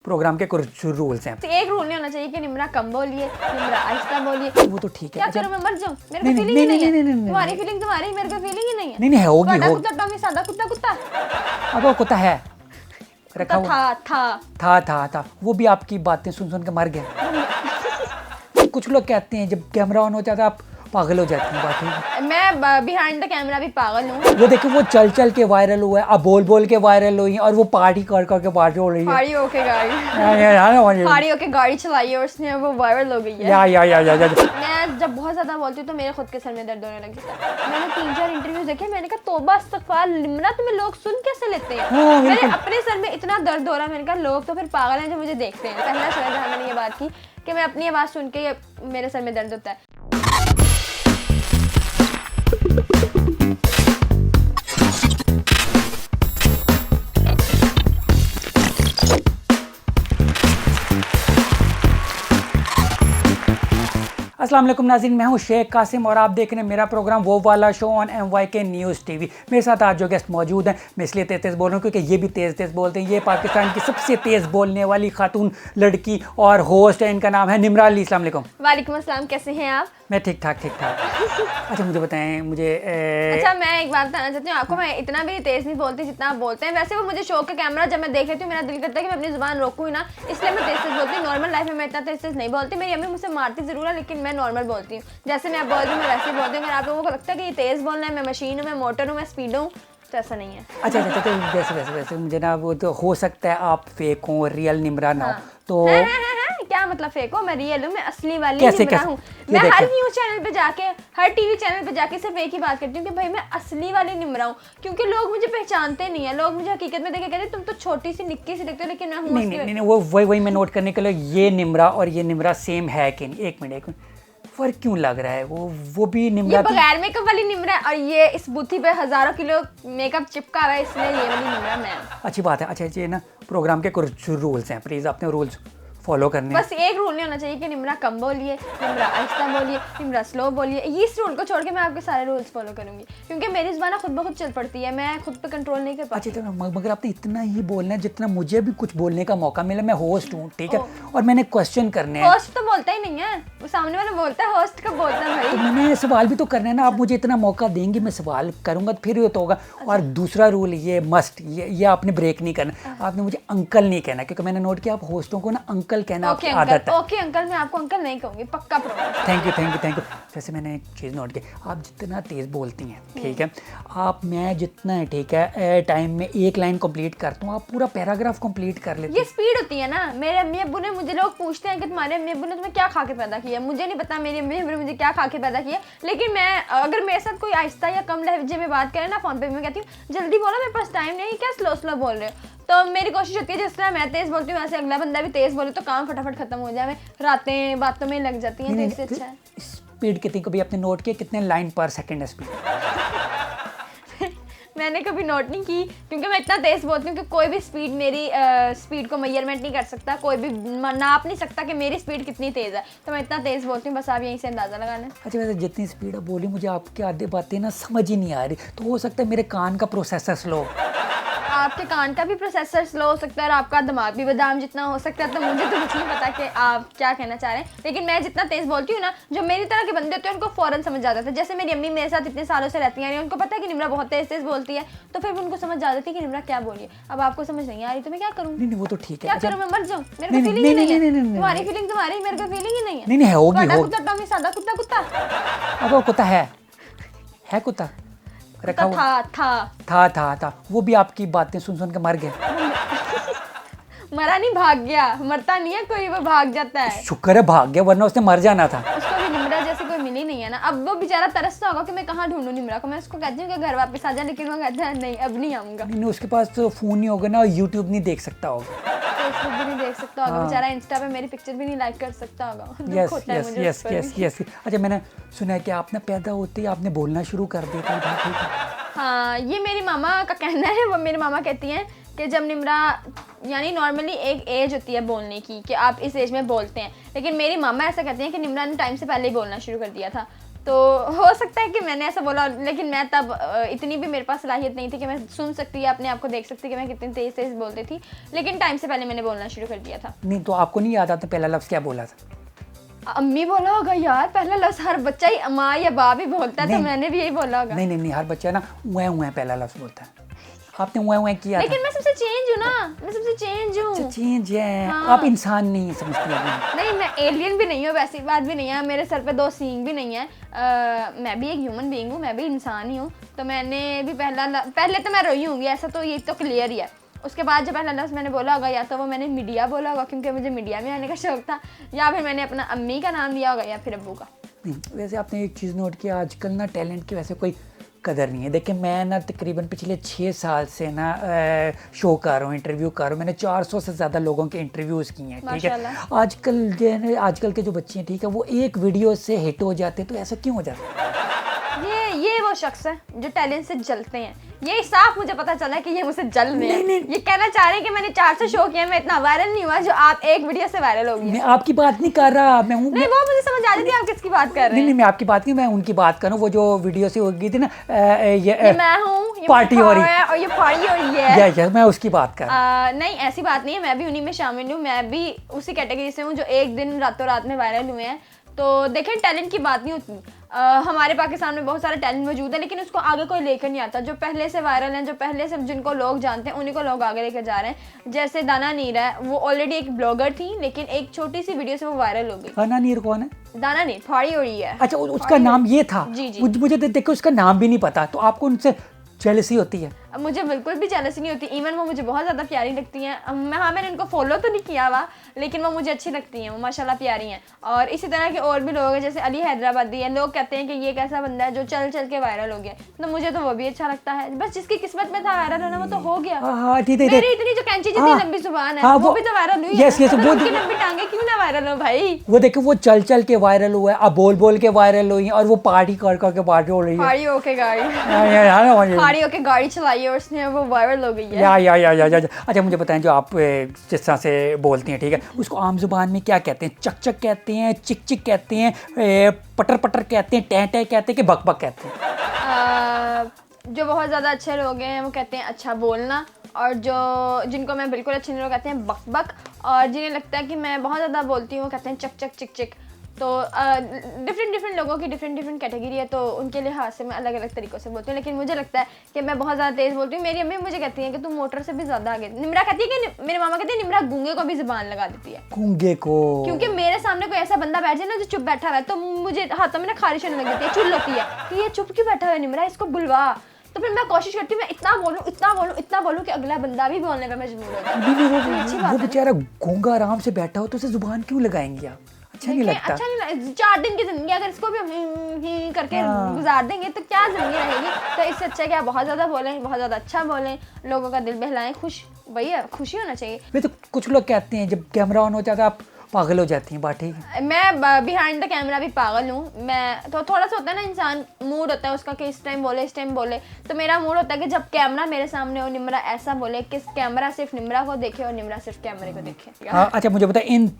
Programme के कुछ rules हैं। तो एक रूल नहीं होना चाहिए कि निम्रा कम बोलिए, निम्रा आहिस्ता बोलिए। वो तो ठीक है। क्या करूं, मैं मर जाऊं? मेरे को फीलिंग ही नहीं है। तुम्हारी फीलिंग तुम्हारी, मेरे को फीलिंग ही नहीं है। नहीं नहीं होगी कुत्ता होगी। कुत्ता टॉमी सादा कुत्ता कुत्ता अब वो कुत्ता है रखा कुत्ता हुआ था वो भी आपकी बातें सुन सुन के मर गया। कुछ लोग कहते हैं जब कैमरा ऑन हो जाता है आप पागल हो जाती हैं। बात मैं बिहाइंड द कैमरा भी पागल हूँ। वो देखो वो चल चल के वायरल हुआ है, अब बोल बोल के वायरल हुई है और वो पार्टी कर करके पार्टी हो रही है। फाड़ी होके गाड़ी चलाई है और उसने वो वायरल हो गई है। या मैं जब बहुत ज्यादा बोलती हूँ तो मेरे खुद के सर में दर्द होने लग जाता है। मैंने 3-4 इंटरव्यूज देखे, मैंने कहा तौबा इस्तगफार, निम्रा तुम्हें लोग सुन कैसे लेते हैं? हाँ, मेरे अपने सर में इतना दर्द हो रहा है, मैंने कहा लोग तो फिर पागल हैं जो मुझे देखते हैं। पहला शो है जहाँ मैंने ये बात की कि मैं अपनी आवाज़ सुन के मेरे सर में दर्द होता है। अस्सलाम वालेकुम नाज़रीन, मैं हूं शेख कासिम और आप देख रहे हैं मेरा प्रोग्राम वो वाला show on MYK news TV. मेरे साथ आज जो गेस्ट मौजूद हैं, मैं इसलिए तेज़ बोल रहा हूं क्योंकि ये भी तेज़ बोलते हैं। ये पाकिस्तान की सबसे तेज़ बोलने वाली खातून लड़की और होस्ट है, इनका नाम है निम्रा अली। अस्सलाम वालेकुम। वालेकुम अस्सलाम, कैसे हैं आप? मैं ठीक ठाक। अच्छा मुझे बताएं, अच्छा मैं एक बात बताना चाहती हूँ आपको, मैं इतना भी तेज़ नहीं बोलती जितना आप बोलते हैं। वैसे वो मुझे शो का कैमरा जब मैं देख लेती हूँ मेरा दिल करता है कि मैं अपनी ज़ुबान रोकूँ ही ना, इसलिए मैं तेज़ बोलती हूँ। नॉर्मल लाइफ में मैं इतना तेज़ नहीं बोलती। मेरी अम्मी मुझसे मारती ज़रूर है लेकिन मैं नॉर्मल बोलती हूँ। जैसे मैं बोल रही हूँ मैं वैसे ही बोलती हूँ। अगर आप लोगों को लगता है कि ये तेज़ बोलना है, मैं मशीन हूँ, मैं मोटर हूँ, मैं स्पीड हूँ, तो ऐसा नहीं है। अच्छा तो वैसे मुझे ना वो तो हो सकता है आप फेक हो, रियल निम्रा ना हो। तो क्या मतलब फेक हो? मैं रियल हूँ, मैं असली वाली कैसे निम्रा हूँ। मैं हर न्यूज़ चैनल पे जाके, हर टीवी चैनल पे जाके सिर्फ एक ही बात करती हूँ कि भाई मैं असली वाली निम्रा हूँ, क्योंकि लोग मुझे पहचानते नहीं है। लोग मुझे हकीकत में देखे कहते तुम तो छोटी सी निक्की सी दिखते हो, लेकिन मैं हूँ नहीं वो वही मैं नोट करने के लिए, ये निम्रा और ये निम्रा सेम है कि नहीं। एक मिनट फर्क क्यों लग रहा है? वो भी निम्रा, ये बगैर मेकअप वाली निम्रा है और ये इस बुद्धि पे हजारों किलो मेकअप चिपका हुआ है, इसलिए ये वाली निम्रा मैं। अच्छी बात है। अच्छा ये ना प्रोग्राम के कुछ रूल्स हैं, प्लीज आपने रूल्स फॉलो करने। बस एक रूल नहीं होना चाहिए कि निम्रा कम बोलिए, निम्रा आहिस्ता बोलिए, निम्रा स्लो बोलिए। इस रूल को छोड़ के मैं आपके सारे रूल्स फॉलो करूंगी, क्योंकि मेरी ज़ुबान खुद ब खुद चल पड़ती है, मैं खुद पे कंट्रोल नहीं कर पाती। अच्छा तो मगर आपने इतना ही बोलना है जितना मुझे भी कुछ बोलने का मौका मिला। मैं होस्ट हूँ, ठीक है, और मैंने क्वेश्चन करने हैं। होस्ट तो बोलता ही नहीं है, वो सामने वाला बोलता है। होस्ट कब बोलता है भाई? तो मैंने सवाल भी तो करना है ना। आप मुझे इतना मौका देंगे, मैं सवाल करूंगा तो फिर ये तो होगा। और दूसरा रूल ये मस्ट, ये आपने ब्रेक नहीं करना। आपने मुझे अंकल नहीं कहना, क्योंकि मैंने नोट किया आप होस्टों को ना अंकल कहना आपकी आदत है। ओके अंकल, मैं आपको अंकल नहीं कहूँगी, पक्का प्रॉमिस। Thank you. वैसे मैंने एक चीज़ नोट की, आप जितना तेज़ बोलती हैं, ठीक है, आप मैं जितना है, ठीक है, टाइम में एक लाइन कंप्लीट करता हूँ, आप पूरा पैराग्राफ कंप्लीट कर लेते हैं। ये स्पीड होती है ना। मेरे अम्मी अब्बू ने, मुझे लोग पूछते हैं कि तुम्हारे अम्मी अब्बू ने तुम्हें क्या खा के पैदा किया। मुझे नहीं पता मेरी अम्मी अब्बू ने मुझे क्या खा के पैदा किया, लेकिन मैं अगर मेरे साथ कोई आहिस्ता या कम लहजे में बात करे ना फ़ोन पे, मैं कहती हूँ जल्दी बोलो, मेरे पास टाइम नहीं, क्या स्लो बोल रहे हो। तो मेरी कोशिश होती है जिस तरह मैं तेज़ बोलती हूँ वैसे अगला बंदा भी तेज़ बोले तो काम फटाफट खत्म हो जाए। रातें बातों में लग जाती हैं, तो इससे अच्छा है। स्पीड कितनी कभी आपने नोट किया कितने लाइन पर सेकंड है स्पीड? मैंने कभी नोट नहीं की, क्योंकि मैं इतना तेज़ बोलती हूँ कि कोई भी स्पीड मेरी स्पीड को मेजरमेंट नहीं कर सकता, कोई भी नाप नहीं सकता कि मेरी स्पीड कितनी तेज़ है। तो मैं इतना तेज़ बोलती हूँ, बस आप यहीं से अंदाज़ा लगाना। अच्छा वैसे जितनी स्पीड आप बोली मुझे आपकी आधी बातें ना समझ ही नहीं आ रही, तो हो सकता है मेरे कान का प्रोसेसर स्लो। आपके कान का भी प्रोसेसर स्लो हो सकता है और आपका दिमाग भी बादाम जितना हो सकता है। तो मुझे तो कुछ नहीं पता कि आप क्या कहना चाह रहे हैं, लेकिन मैं जितना तेज़ बोलती हूँ ना, जो मेरी तरह के बंदे होते हैं उनको फ़ौरन समझ आ जाता है। जैसे मेरी अम्मी मेरे साथ इतने सालों से रहती हैं, उनको पता है कि निम्रा बहुत तेज़ बोलती है, तो फिर उनको समझ आ जाती है कि निम्रा क्या बोली है। अब आपको समझ नहीं आ रही तो मैं क्या करूँ? नहीं वो तो ठीक है। क्या करूँ, मैं मर जाऊँ? मेरे को फीलिंग ही नहीं है। तुम्हारी फीलिंग तुम्हारी, मेरे को फीलिंग ही नहीं है। नहीं होगी कुत्ता टॉमी सादा कुत्ता कुत्ता। अब वो कुत्ता है कुत्ता रखा हुआ था वो भी आपकी बातें सुन सुन के मर गया। मरा नहीं, भाग गया। मरता नहीं है कोई, वो भाग जाता है। शुक्र है भाग गया, वरना उसने मर जाना था। उसको भी निम्रा जैसी कोई मिली नहीं है ना। अब वो बेचारा तरसता होगा कि मैं कहाँ ढूंढूं निम्रा को। मैं उसको कहती हूँ कि घर वापस आ जा, लेकिन वो कहता है नहीं अब नहीं आऊँगा। नहीं उसके पास तो फ़ोन नहीं होगा ना, यूट्यूब नहीं देख सकता होगा, फेसबुक भी नहीं देख सकता होगा बेचारा, इंस्टा पे मेरी पिक्चर भी नहीं लाइक कर सकता होगा। यस। अच्छा मैंने सुना है कि आपने पैदा होते ही आपने बोलना शुरू कर दिया था। हाँ, ये मेरी मामा का कहना है। वो मेरी मामा कहती हैं कि जब निम्रा, यानी नॉर्मली एक एज होती है बोलने की कि आप इस एज में बोलते हैं, लेकिन मेरी मामा ऐसा कहती हैं कि निम्रा ने टाइम से पहले ही बोलना शुरू कर दिया था। तो हो सकता है कि मैंने ऐसा बोला, लेकिन मैं तब इतनी भी मेरे पास सलाहियत नहीं थी कि मैं सुन सकती या अपने आप को देख सकती कि मैं कितनी तेज़ तेज़ बोलती थी, लेकिन टाइम से पहले मैंने बोलना शुरू कर दिया था। नहीं तो आपको नहीं याद आता पहला लफ्ज़ क्या बोला था? अम्मी बोला होगा यार, पहला लफ्ज़ हर बच्चा ही माँ या बाप ही बोलता है, तो मैंने भी यही बोला होगा। नहीं, हर बच्चा ना उए पहला लफ्ज़ बोलता है। आपने उए किया लेकिन मैं सबसे चेंज हूँ ना, मैं सबसे चेंज हूँ। चेंज है। हाँ। आप इंसान नहीं समझती हैं। नहीं, मैं एलियन भी नहीं हूँ, वैसी बात भी नहीं है, मेरे सर पे 2 सींग भी नहीं है। मैं भी एक ह्यूमन बीइंग हूँ, मैं भी इंसान ही हूँ। तो मैंने भी पहले तो मैं रोई होंगी, ऐसा तो ये तो क्लियर ही है। उसके बाद जब पहला लफ्ज़ मैंने बोला होगा, या तो वो मैंने मीडिया बोला होगा क्योंकि मुझे मीडिया में आने का शौक था, या फिर मैंने अपना अम्मी का नाम लिया होगा, या फिर अब्बू का। नहीं, वैसे आपने एक चीज़ नोट किया, आजकल ना टैलेंट की वैसे कोई कदर नहीं है। देखिए मैं ना तकरीबन पिछले 6 साल से ना शो कर रहा हूँ, इंटरव्यू कर रहा हूँ। मैंने 400 से ज़्यादा लोगों के इंटरव्यूज़ किए हैं, ठीक है। आजकल जो है ना, आजकल के जो बच्चे हैं, ठीक है, वो एक वीडियो से हिट हो जाते हैं। तो ऐसा क्यों हो जाता है? ये वो शख्स है जो टैलेंट से जलते हैं। ये साफ मुझे पता चला है कि ये मुझसे जल रहे हैं। ये कहना चाह रहे हैं कि मैंने 400 शो किए, मैं इतना वायरल नहीं हुआ जो आप एक वीडियो से वायरल हो गई। मैं आपकी बात नहीं कर रहा, मैं हूँ। नहीं, वो मुझे समझ आ जाती है आप किसकी बात कर रहे हैं। नहीं, मैं आपकी बात नहीं, मैं उनकी बात कर रहा हूँ। वो जो वीडियो से हो गई थी ना, ये मैं हूँ, पार्टी हो रही है और ये पार्टी हो रही है। यस, मैं उसकी बात कर रहा हूँ। नहीं, ऐसी बात नहीं है, मैं भी उन्हीं में शामिल हूँ। मैं भी उसी कैटेगरी से हूँ जो एक दिन रातों रात में वायरल हुए हैं। तो देखें, टैलेंट की बात नहीं होती। हमारे पाकिस्तान में बहुत सारा टैलेंट मौजूद है, लेकिन उसको आगे कोई लेकर नहीं आता। जो पहले से वायरल हैं, जो पहले से जिनको लोग जानते हैं, उन्हीं को लोग आगे लेकर जा रहे हैं। जैसे दाना नीर है, वो ऑलरेडी एक ब्लॉगर थी, लेकिन एक छोटी सी वीडियो से वो वायरल हो गई। दाना नीर कौन है? दाना नीर फाड़ी हो रही है। अच्छा, उसका नाम ये था? जी। मुझे देखो उसका नाम भी नहीं पता, तो आपको उनसे जेलसी होती है? मुझे बिल्कुल भी जेलसी नहीं होती। इवन वो मुझे बहुत ज़्यादा प्यारी लगती हैं। मैंने उनको फॉलो तो नहीं किया हुआ, लेकिन वो मुझे अच्छी लगती हैं। वो माशाल्लाह प्यारी हैं। और इसी तरह के और भी लोग हैं, जैसे अली हैदराबादी है। लोग कहते हैं कि ये कैसा बंदा है जो चल चल के वायरल हो गया, तो मुझे तो वो भी अच्छा लगता है। बस जिसकी किस्मत में था वायरल होना, वो तो हो गया। मेरी इतनी जो कैंची जितनी लंबी जुबान है, वो भी तो वायरल हुई है। तो उनकी लंबी टांगे क्यों ना वायरल हो भाई? वो देखो, वो चल चल के वायरल हुआ है, अब बोल बोल के वायरल हुई है, और वो पार्टी कर के पार्टी हो रही है। फाड़ी होके गाड़ी चलाई और उसने वो वायरल हो गई है। या। अच्छा मुझे बताएं, जो आप जिस तरह से बोलती हैं, ठीक है, उसको आम जुबान में क्या कहते हैं? चक चक कहते हैं, चिक चिक कहते हैं, पटर पटर कहते हैं, टह टह कहते हैं, कि बक बक कहते हैं? जो बहुत ज़्यादा अच्छे लोग हैं वो कहते हैं अच्छा बोलना, और जिनको मैं बिल्कुल अच्छे नहीं, लोग कहते हैं बक बक, और जिन्हें लगता है कि मैं बहुत ज़्यादा बोलती हूँ कहते हैं चक चक चिक चिक। तो डिफरेंट लोगों की डिफरेंट कैटेगरी है, तो उनके लिहाज से मैं अलग अलग तरीक़ों से बोलती हूँ। लेकिन मुझे लगता है कि मैं बहुत ज़्यादा तेज़ बोलती हूँ। मेरी अम्मी मुझे कहती है कि तुम मोटर से भी ज़्यादा आगे। निमरा कहती है कि मेरे मामा कहते हैं निमरा गूंगे को भी ज़ुबान लगा देती है। गूंगे को? क्योंकि मेरे सामने कोई ऐसा बंदा बैठ जाए ना जो चुप बैठा हुआ है, तो मुझे हाथों में ना खारिश होने लग जाती है, चुल होती है कि ये चुप क्यों बैठा हुआ है निमरा, इसको बुलवा। तो फिर मैं कोशिश करती हूँ मैं इतना बोलूँ कि अगला बंदा भी बोलने पे मजबूर हो जाए। वो बेचारा गूंगा आराम से बैठा हो, तो उसे जुबान क्यों लगाएंगे आप? अच्छा नहीं लगता। 4 दिन की जिंदगी अगर इसको भी हम करके गुजार देंगे तो क्या जिंदगी रहेगी। तो इससे अच्छा क्या, बहुत ज़्यादा बोलें, बहुत ज़्यादा अच्छा बोलें, लोगों का दिल बहलाएं, भैया खुशी होना चाहिए। वे तो कुछ लोग कहते हैं जब कैमरा ऑन हो जाता है आप पागल हो जाती हैं। बात ठीक है, मैं बिहाइंड द कैमरा भी पागल हूँ। मैं तो थोड़ा सा होता है ना, इंसान मूड होता है उसका कि इस टाइम बोले। तो मेरा मूड होता है कि जब कैमरा मेरे सामने हो, निमरा ऐसा बोले कि कैमरा सिर्फ निमरा को देखे और निमरा सिर्फ कैमरे को देखे। अच्छा मुझे बताए, इन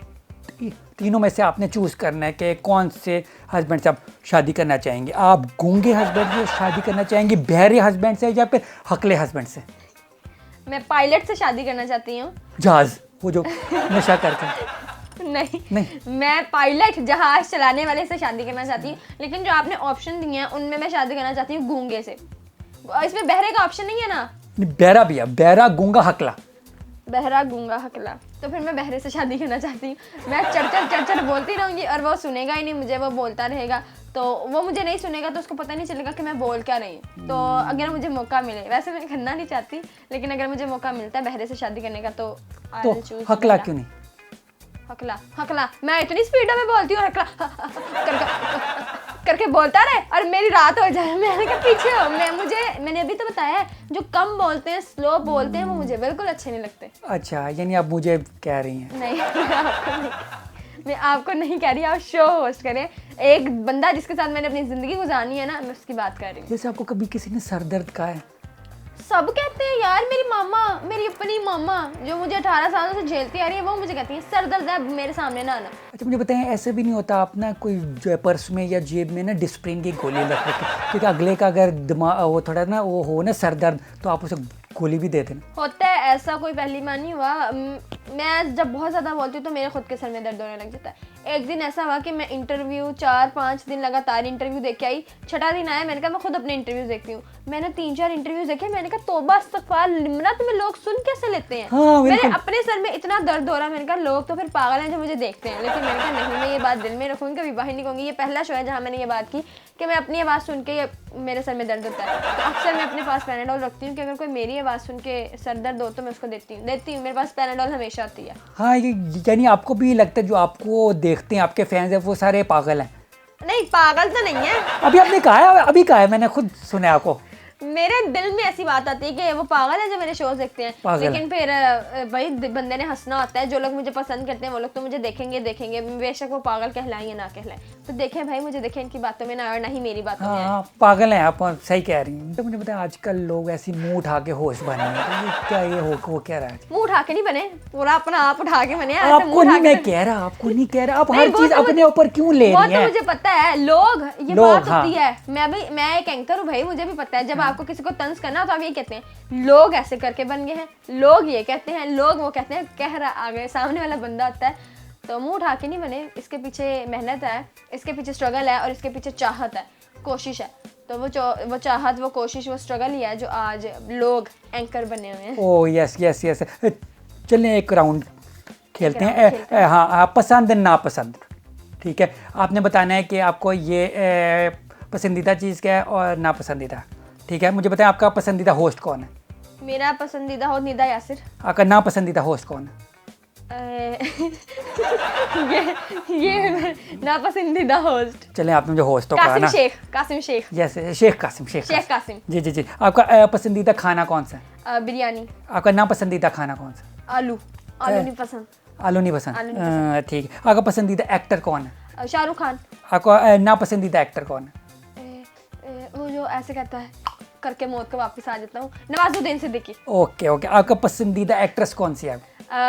तीनों में से आपने चूज़ करना है कि कौन से हस्बैंड से आप शादी करना चाहेंगे? आप गूंगे हस्बैंड से शादी करना चाहेंगे, बहरे हस्बैंड से, या फिर हकले हस्बैंड से? मैं पायलट से शादी करना चाहती हूँ। जहाज, वो जो नशा करके? नहीं, मैं पायलट जहाज चलाने वाले से शादी करना चाहती हूँ। लेकिन जो आपने ऑप्शन दिए हैं उनमें मैं शादी करना चाहती हूँ गूंगे से। इसमें बहरे का ऑप्शन नहीं है ना? बहरा भी है, बहरा गूंगा हकला। बहरा गूंगा हकला, तो फिर मैं बहरे से शादी करना चाहती हूँ। मैं चढ़ बोलती रहूँगी और वो सुनेगा ही नहीं मुझे, वो बोलता रहेगा। तो वो मुझे नहीं सुनेगा तो उसको पता नहीं चलेगा कि मैं बोल क्या रही हूँ। तो अगर मुझे मौका मिले, वैसे मैं करना नहीं चाहती, लेकिन अगर मुझे मौका मिलता है बहरे से शादी करने का तो हकला क्यों नहीं? हकला मैं इतनी स्पीड में बोलती हूँ, हकला करके बोलता रहे और मेरी रात हो जाए। मैंने कहा पीछे हो। मैंने अभी तो बताया है, जो कम बोलते हैं, स्लो बोलते हैं, वो मुझे बिल्कुल अच्छे नहीं लगते। अच्छा, यानी आप मुझे कह रही हैं? नहीं, मैं आपको नहीं कह रही। आप शो होस्ट करें। एक बंदा जिसके साथ मैंने अपनी ज़िंदगी गुजारनी है ना, मैं उसकी बात कर रही हूँ। जैसे आपको कभी किसी ने सर दर्द कहा है? सब कहते हैं यार, मेरी मामा, मेरी अपनी मामा जो मुझे 18 सालों से झेलती आ रही है, वो मुझे कहती है सर दर्द है, मेरे सामने ना आना। अच्छा मुझे बताएं, ऐसे भी नहीं होता आप ना कोई जो है पर्स में या जेब में ना डिस्प्रिन की गोली रख रखे, क्योंकि अगले का अगर दिमाग वो थोड़ा ना वो हो ना सर दर्द, तो आप उसे गोली भी दे देना। होता है ऐसा, कोई पहली बार नहीं हुआ। मैं जब बहुत ज़्यादा बोलती हूँ तो मेरे खुद के सर में दर्द होने लग जाता है। एक दिन ऐसा हुआ कि मैं इंटरव्यू 4-5 दिन लगातार इंटरव्यू देख के आई। छठा दिन आया, मैंने कहा मैं खुद अपने इंटरव्यूज देखती हूँ। मैंने 3-4 इंटरव्यूज देखे, मैंने कहा तौबा इस्तगफार, निम्रा तुम्हें लोग सुन कैसे लेते हैं। हाँ, मेरे अपने सर में इतना दर्द हो रहा है, मैंने कहा लोग तो फिर पागल हैं जो मुझे देखते हैं। लेकिन मैंने कहा नहीं, मैं ये बात दिल में रखूँगी, कभी बाहर नहीं कहूँगी। ये पहला शो है जहाँ मैंने ये बात की कि मैं अपनी आवाज़ सुन के मेरे सर में दर्द होता है। तो अक्सर मैं अपने पास पैनाडोल रखती हूँ कि अगर कोई मेरी आवाज़ सुन के सर दर्द हो तो मैं उसको देती हूँ। मेरे पास पैनाडोल हमेशा आती है। हाँ, ये यानी आपको भी लगता है जो आपको देखते हैं आपके फैंस हैं वो सारे पागल हैं? नहीं, पागल तो नहीं है। अभी आपने कहा है, अभी कहा है, मैंने खुद सुना है आपको। मेरे दिल में ऐसी बात आती है कि वो पागल है जो मेरे शोज देखते हैं। लेकिन फिर भाई बंदे ने हंसना होता है। जो लोग मुझे पसंद करते हैं वो लोग तो मुझे देखेंगे बेशक वो पागल कहलाएं या ना कहलाएं। तो देखें भाई, मुझे देखें इनकी बातों में ना, और ना ही मेरी बातों में। हाँ, पागल हैं आप, सही कह रही हैं। तो मुझे बताया आजकल लोग ऐसी मुंह उठा के होश बने हैं, तो ये क्या ये हो क्या रहा है? मुंह उठा के नहीं बने, पूरा अपना आप उठा के बने। आपको नहीं मैं कह रहा, आपको नहीं कह रहा, आप हर चीज अपने ऊपर क्यों ले रही हैं? वो तो मुझे पता है, लोग ये बात होती है। मैं एक एंकर हूँ भाई, मुझे भी पता है जब आपको किसी को तंज करना तो आप ये कहते हैं लोग ऐसे करके बन गए हैं, लोग ये कहते हैं, लोग वो कहते हैं, कह रहा आगे सामने वाला बंदा आता है। तो मुंह उठा के नहीं बने, इसके पीछे मेहनत है, इसके पीछे स्ट्रगल है, और इसके पीछे चाहत है, कोशिश है। तो वो चाहत, वो कोशिश, वो स्ट्रगल ही है जो आज लोग एंकर बने हुए हैं। Oh yes yes yes. चलें एक राउंड खेलते हैं। हाँ, पसंद नापसंद, ठीक है। आपने बताना है कि आपको ये पसंदीदा चीज़ क्या है और नापसंदीदा, ठीक है। मुझे बताएं आपका पसंदीदा होस्ट कौन है? मेरा पसंदीदा होस्ट निदा यासिर। आपका नापसंदीदा होस्ट कौन है? ये नापसंदीदा होस्ट। चलें आपने जो होस्ट तो कहा ना, कासिम शेख। यस, शेख कासिम। जी जी जी। आपका पसंदीदा खाना कौन सा है? बिरयानी। आपका नापसंदीदा खाना कौन सा? आलू नहीं पसंद। आलू नहीं पसंद, ठीक है। आपका पसंदीदा एक्टर कौन है? शाहरुख खान। आपका नापसंदीदा एक्टर कौन है? वो जो ऐसे कहता है करके मौत को वापस आ जाता हूँ, नवाजुद्दीन सिद्दीकी। ओके। आपका पसंदीदा एक्ट्रेस कौन सी है?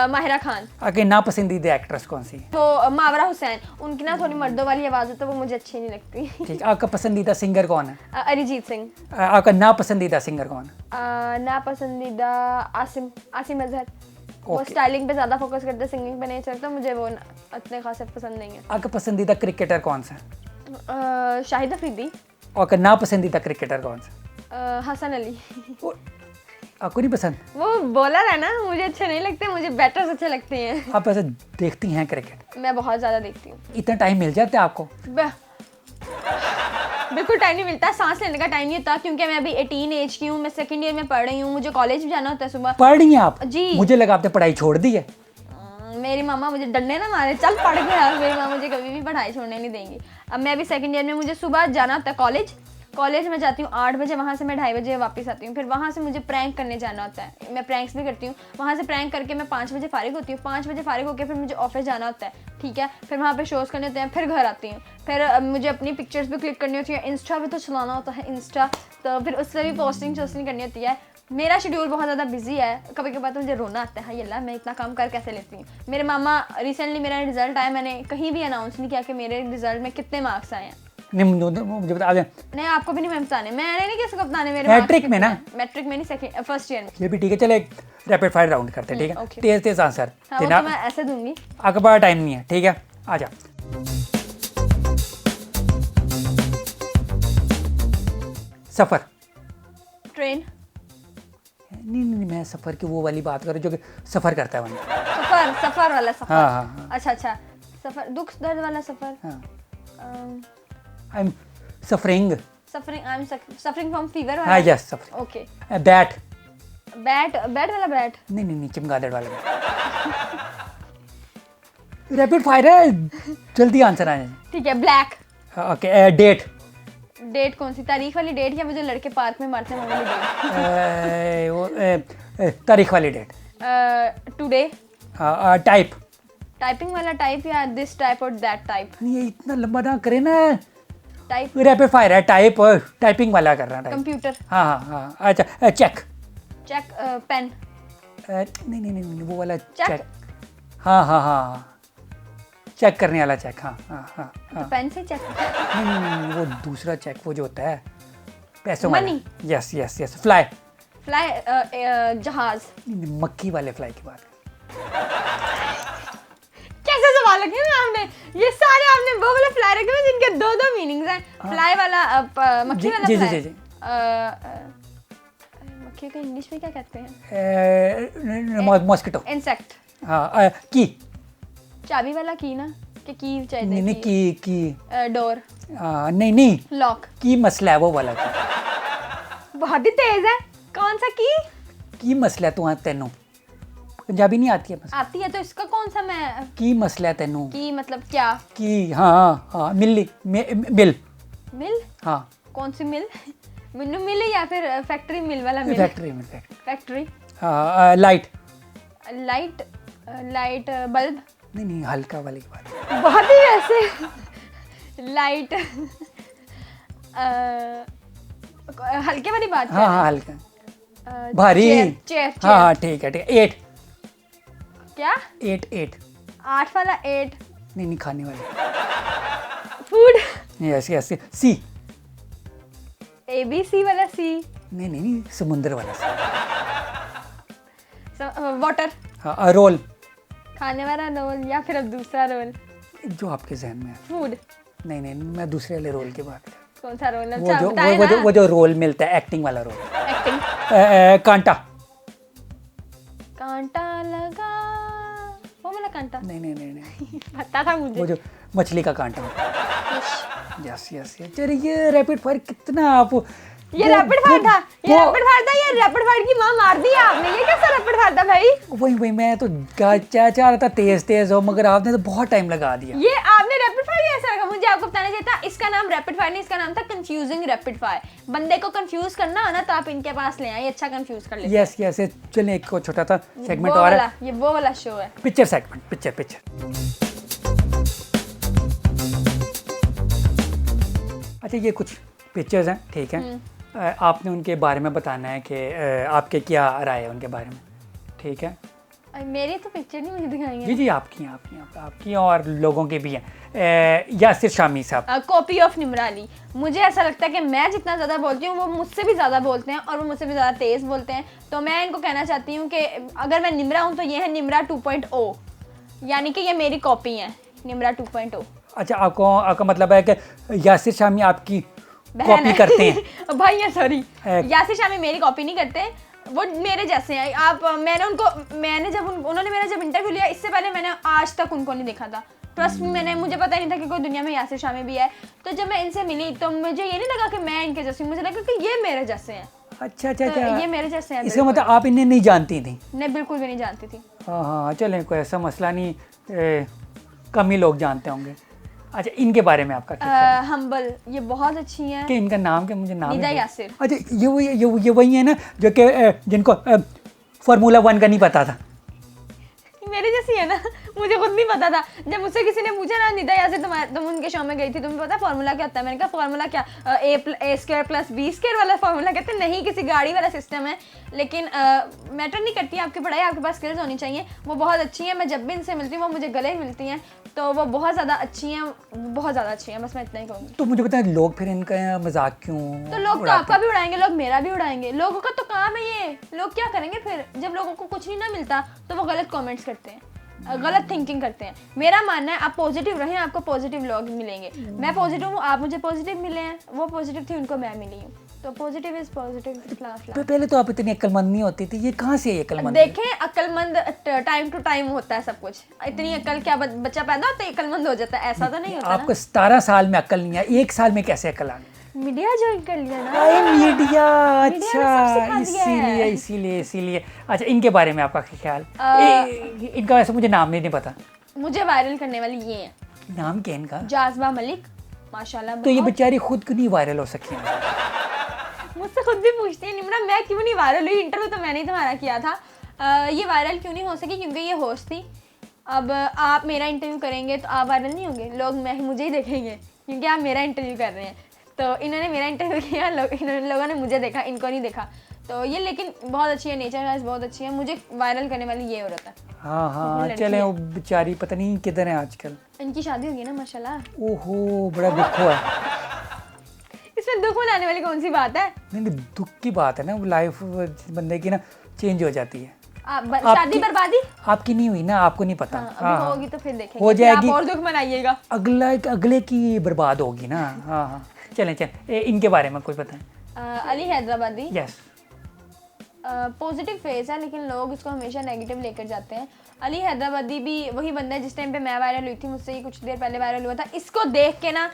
माहिरा खान। आपके नापसंदीदा एक्ट्रेस कौन सी है? तो मावरा हुसैन। उनकी ना थोड़ी मर्दों वाली आवाज़ है तो वो मुझे अच्छी नहीं लगती। ठीक। आपका पसंदीदा सिंगर कौन है? अरिजीत सिंह। आपका नापसंदीदा सिंगर कौन है? नापसंदीदा आसिम अजहर। वो स्टाइलिंग पे ज़्यादा फोकस करते, सिंगिंग पे नहीं चलता, मुझे वो इतने खास पसंद नहीं है। आपका पसंदीदा क्रिकेटर कौन सा है? शाहिद अफरीदी। आपका नापसंदीदा क्रिकेटर कौन सा? हसन अली। आपको नहीं पसंद? वो बॉलर है ना, मुझे अच्छे नहीं लगते, मुझे बैटर्स अच्छे लगते हैं। आप ऐसे देखती हैं क्रिकेट? मैं बहुत ज़्यादा देखती हूँ। इतना टाइम मिल जाता है आपको? बिल्कुल टाइम नहीं मिलता, सांस लेने का टाइम नहीं होता, क्योंकि मैं अभी 18 एज की हूँ, मैं सेकंड ईयर में पढ़ रही हूँ, मुझे कॉलेज भी जाना होता है सुबह। पढ़ रही हैं आप? जी। मुझे लगा आपने पढ़ाई छोड़ दी है। मेरी मामा मुझे डंडे ना मारे, चल पढ़ के आ। मेरी मामा मुझे कभी भी पढ़ाई छोड़ने नहीं देंगी। अब मैं अभी सेकंड ईयर में, मुझे सुबह जाना होता है कॉलेज में जाती हूँ 8 बजे, वहाँ से मैं 2:30 बजे वापस आती हूँ। फिर वहाँ से मुझे प्रैंक करने जाना होता है, मैं प्रैंक्स भी करती हूँ। वहाँ से प्रैंक करके मैं 5 बजे फारिग होती हूँ। 5 बजे फारिग होकर फिर मुझे ऑफिस जाना होता है, ठीक है। फिर वहाँ पे शोज़ करने होते हैं, फिर घर आती हूँ। फिर मुझे अपनी पिक्चर्स भी क्लिक करनी होती है, इंस्टा भी तो चलाना होता है इंस्टा, तो फिर उससे भी पोस्टिंग करनी होती है। मेरा शेड्यूल बहुत ज़्यादा बिजी है। कभी कभार तो मुझे रोना आता है, अल्लाह मैं इतना काम कर कैसे लेती हूँ। मेरे मामा रिसेंटली मेरा रिजल्ट आया, मैंने कहीं भी अनाउंस नहीं किया कि मेरे रिजल्ट में कितने मार्क्स आए हैं। मुझे बता दें। नहीं, आपको भी नहीं मैं बताने, मैंने नहीं किसी को बताने। मेरे मैट्रिक में ना? मैट्रिक में नहीं, सेकंड फर्स्ट ईयर में। ये भी ठीक है। चलो एक रैपिड फायर राउंड करते हैं, ठीक है। तेज तेज आंसर देना। मैं ऐसे दूंगी, आपके पास टाइम नहीं है, ठीक है। आ जा। सफर। ट्रेन। नहीं, मैं सफर की वो वाली बात कर रहा हूँ जो कि सफर करता है वहाँ। सफर वाला सफर। हाँ। अच्छा, सफर, दुख दर्द वाला सफर। I am suffering from fever वाला। हाँ, यस, सफरिंग। ओके। बैट वाला बैट। नहीं, चमगादड़ वाला रैपिड फायर है, जल्दी आंसर आ जाए। ठीक है, ब्लैक। ओके। डेट कौन सी, तारीख वाली डेट या मुझे लड़के पार्क में मारते हैं वो वाली डेट? तारीख वाली डेट। टुडे। टाइपिंग वाला टाइप या दिस टाइप और दैट टाइप? नहीं, ये इतना लंबा ना करे ना। टाइप। रैपिड फायर है, टाइपिंग वाला कर रहा है। कंप्यूटर। हाँ। अच्छा, चेक। Check pen. नहीं नहीं नहीं वो वाला चेक? चेक। हाँ हाँ हाँ हाँ चेक करने वाला चेक। हाँ हाँ हाँ हाँ पेन से चेक। नहीं नहीं नहीं वो दूसरा चेक वो जो होता है पैसों वाला। Money? Yes yes yes fly. Fly जहाज। मक्खी वाले फ्लाई की बात कर। कैसे सवाल रखे हैं आपने? ये सारे आपने वो वाले फ्लाई रखे हुए जिनके दो दो मीनिंग्स हैं। फ्लाई वाला मक्खी वाला जी जी फ्लाई। जी जी मक्खी को इंग्लिश में क्या कहते हैं? मॉस्किटो। इंसेक्ट। हाँ की। चाबी वाला की ना, कि की चाहिए नहीं नहीं की डोर। नहीं नहीं लॉक। की मसला है वो वाला की। बहुत ही तेज है। कौन सा की मसला है तू तेनू पंजाबी नहीं आती है बस। आती है तो इसका कौन सा मैं की मसला है तेनू की मतलब क्या? की। हाँ हाँ हाँ मिल मिल? हाँ कौन सी मिल? मिन्नू मिल या फिर फैक्ट्री मिल वाला मिल? Factory factory. हाँ लाइट। Light bulb. नहीं नहीं हल्का वाले की बात। बहुत ही वैसे लाइट हल्के वाली बात। हाँ हाँ हल्का भारी। चेयर। हाँ हाँ ठीक है 8। क्या? 8 8 वाला 8? नहीं नहीं खाने वाले। फूड। यस यस सी। ABC वाला सी? नहीं नहीं नहीं समुंदर वाला सी। वाटर। हाँ रोल। खाने वाला रोल या फिर अब दूसरा रोल? जो आपके जहन में है। फूड। नहीं नहीं मैं दूसरे वाले रोल की बात कर। कौन सा रोल? वो जो रोल मिलता है एक्टिंग वाला रोल। एक्टिंग। कांटा। कांटा लगा वो वाला कांटा? नहीं नहीं नहीं नहीं पता था मुझे। वो जो मछली का कांटा होता है। यस यस यस चलिए ये रैपिड फायर कितना आप ये रैपिड फायर था। ये रैपिड फायर था। ये रैपिड फायर की माँ मार दी आपने। ये कैसा रैपिड फायर था भाई? वही मैं तो चाह रहा था तेज हो मगर आपने तो बहुत टाइम लगा दिया। ये आपने रैपिड फायर ऐसा रखा। मुझे आपको बताना चाहिए था इसका नाम रैपिड फायर नहीं, इसका नाम था कंफ्यूजिंग रैपिड फायर। बंदे को कंफ्यूज करना है ना तो आप इनके पास ले आए, अच्छा कंफ्यूज कर लेते। यस यस चलिए एक छोटा सा सेगमेंट वो और वाला, है। ये वो वाला शो है। Picture segment picture. अच्छा ये कुछ पिक्चर्स हैं ठीक है। आपने उनके बारे में बताना है कि आपके क्या राय है उनके बारे में ठीक है। मेरी तो पिक्चर नहीं मुझे दिखाएंगे। जी जी आपकी और लोगों की भी हैं। यासिर शामी साहब। कॉपी ऑफ निमराली। मुझे ऐसा लगता है कि मैं जितना ज़्यादा बोलती हूँ वो मुझसे भी ज़्यादा बोलते हैं और वो मुझसे भी ज़्यादा तेज़ बोलते हैं। तो मैं इनको कहना चाहती हूँ कि अगर मैं निमरा हूँ तो ये है निमरा 2.0, यानी कि ये मेरी कॉपी है निमरा 2.0। अच्छा आपका मतलब है कि यासिर शामी आपकी कॉपी करते हैं? भाई सॉरी यासिर शामी मेरी कॉपी नहीं करते, वो मेरे जैसे हैं। मैंने जब उन्होंने मेरा जब इंटरव्यू लिया इससे पहले मैंने आज तक उनको नहीं देखा था। ट्रस्ट मुझे पता नहीं था कि कोई दुनिया में यासिर शामी भी है। तो जब मैं इनसे मिली तो मुझे ये नहीं लगा कि मैं इनके जैसी, मुझे लगा कि ये मेरे जैसे हैं। अच्छा तो ये मेरे जैसे हैं। इसका मतलब आप इन्हें नहीं जानती थी? नहीं बिल्कुल भी नहीं जानती थी। हाँ चलें कोई ऐसा मसला नहीं, कम ही लोग जानते होंगे। अच्छा इनके बारे में आपका क्या? हम्बल, ये बहुत अच्छी हैं। कि इनका नाम क्या? मुझे नाम निदा यासिर। अच्छा ये वही है ना जो कि जिनको फार्मूला 1 का नहीं पता था? मेरे जैसी है ना, मुझे खुद नहीं पता था। जब मुझसे किसी ने पूछा ना निदा यासिर तुम उनके शो में गई थी, तुम्हें पता फार्मूला क्या होता है? मैंने कहा फार्मूला क्या? A² + B² वाला फार्मूला कहते हैं? नहीं, किसी गाड़ी वाला सिस्टम है। लेकिन मैटर नहीं करती आपकी पढ़ाई, आपके पास स्किल्स होनी चाहिए। वो बहुत अच्छी हैं, मैं जब भी इनसे मिलती हूँ वो मुझे गले मिलती हैं, तो वो बहुत ज़्यादा अच्छी हैं, बहुत ज़्यादा अच्छी हैं। बस मैं इतना ही कहूँगी। तो मुझे बताएं लोग फिर इनका मजाक क्यों? तो लोग तो आपका भी उड़ाएंगे, लोग मेरा भी उड़ाएंगे। लोगों का तो काम है ये। लोग क्या करेंगे फिर जब लोगों को कुछ नहीं ना मिलता तो वो गलत कमेंट्स करते हैं, गलत थिंकिंग करते हैं। मेरा मानना है आप पॉजिटिव रहें, आपको पॉजिटिव लोग मिलेंगे। मैं पॉजिटिव हूँ, आप मुझे पॉजिटिव मिले हैं। वो पॉजिटिव थी, उनको मैं मिली हूँ। तो पॉजिटिव इज पॉजिटिव। पहले तो आप इतनी अक्लमंद नहीं होती थी, ये कहाँ से ये अक्लमंद? देखें अक्लमंद टाइम टू टाइम होता है सब कुछ। इतनी अक्ल क्या बच्चा पैदा होता है अक्लमंद हो जाता है? ऐसा तो नहीं होता। आपको 17 साल में अक्ल नहीं है, 1 साल में कैसे अक्ल आ गई? मीडिया ज्वाइन कर लिया ना। मीडिया, ने सब सिखा दिया है। इसीलिए। अच्छा इनके बारे में आपका क्या ख्याल? इनका वैसे मुझे नाम नहीं पता। मुझे वायरल करने वाली ये है। नाम क्या इनका? जाज़बा मलिक, माशाल्लाह। तो ये बेचारी खुद क्यों नहीं वायरल हो सकी? मुझसे खुद भी पूछती है निम्रा मैं क्यों नहीं वायरल हुई? इंटरव्यू तो मैंने ही तुम्हारा किया था। ये वायरल क्यों नहीं हो सकी? क्योंकि ये होस्ट थी। अब आप मेरा इंटरव्यू करेंगे तो आप वायरल नहीं होंगे, लोग मुझे ही देखेंगे क्योंकि आप मेरा इंटरव्यू कर रहे हैं। तो इन्होंने मेरा इंटरव्यू किया, लोगों ने मुझे देखा, इनको नहीं देखा। तो ये लेकिन बहुत अच्छी है, नेचर वाइज बहुत अच्छी है। मुझे वायरल करने वाली ये औरत है। हाँ चले, वो बेचारी पता नहीं किधर है आजकल। इनकी शादी होगी ना माशाल्लाह। ओहो, बड़ा दुख हुआ है। इसमें दुख मनाने वाली कौन सी बात है? नहीं दुख की बात है ना, लाइफ बंदे की ना चेंज हो जाती है। शादी बर्बादी आपकी नहीं हुई ना, आपको नहीं पता। हाँ, अभी होगी तो फिर देखेंगे, हो जाएगी, आप और दुख मनाइएगा। अगले की बर्बाद होगी ना। हाँ चलें इनके बारे में कोई पता है? Ali Hyderabadi. Yes, positive face है लेकिन लोग इसको हमेशा नेगेटिव लेकर जाते हैं। अली हैदराबादी भी वही बंदा है जिस टाइम पे मैं वायरल हुई थी, मुझसे ही कुछ देर पहले वायरल हुआ था। इसको देख के ना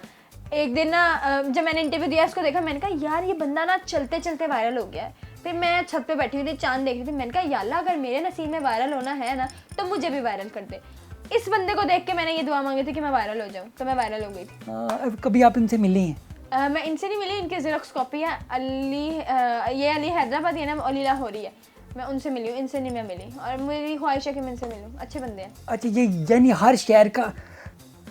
एक दिन ना जब मैंने इंटरव्यू दिया इसको देखा, मैंने कहा यार ये बंदा ना चलते चलते वायरल हो गया है। फिर मैं छत पे बैठी हुई थी, चांद देख रही थी, मैंने कहा या अल्लाह अगर मेरे नसीब में वायरल होना है ना तो मुझे भी वायरल कर दे। इस बंदे को देख के मैंने ये दुआ मांगी थी कि मैं वायरल हो जाऊँ, तो मैं वायरल हो गई थी। कभी आप इनसे मिली हैं? मैं इनसे नहीं मिली, इनकी ज़ेरोक्स कॉपी है। ये अली हैदराबादी है ना, अली लाहौरी है, मैं उनसे मिली हूँ, इनसे नहीं मैं मिली। और मेरी ख्वाहिश है कि मैं इनसे मिलूँ, अच्छे बंदे हैं। अच्छा, ये यानी हर शहर का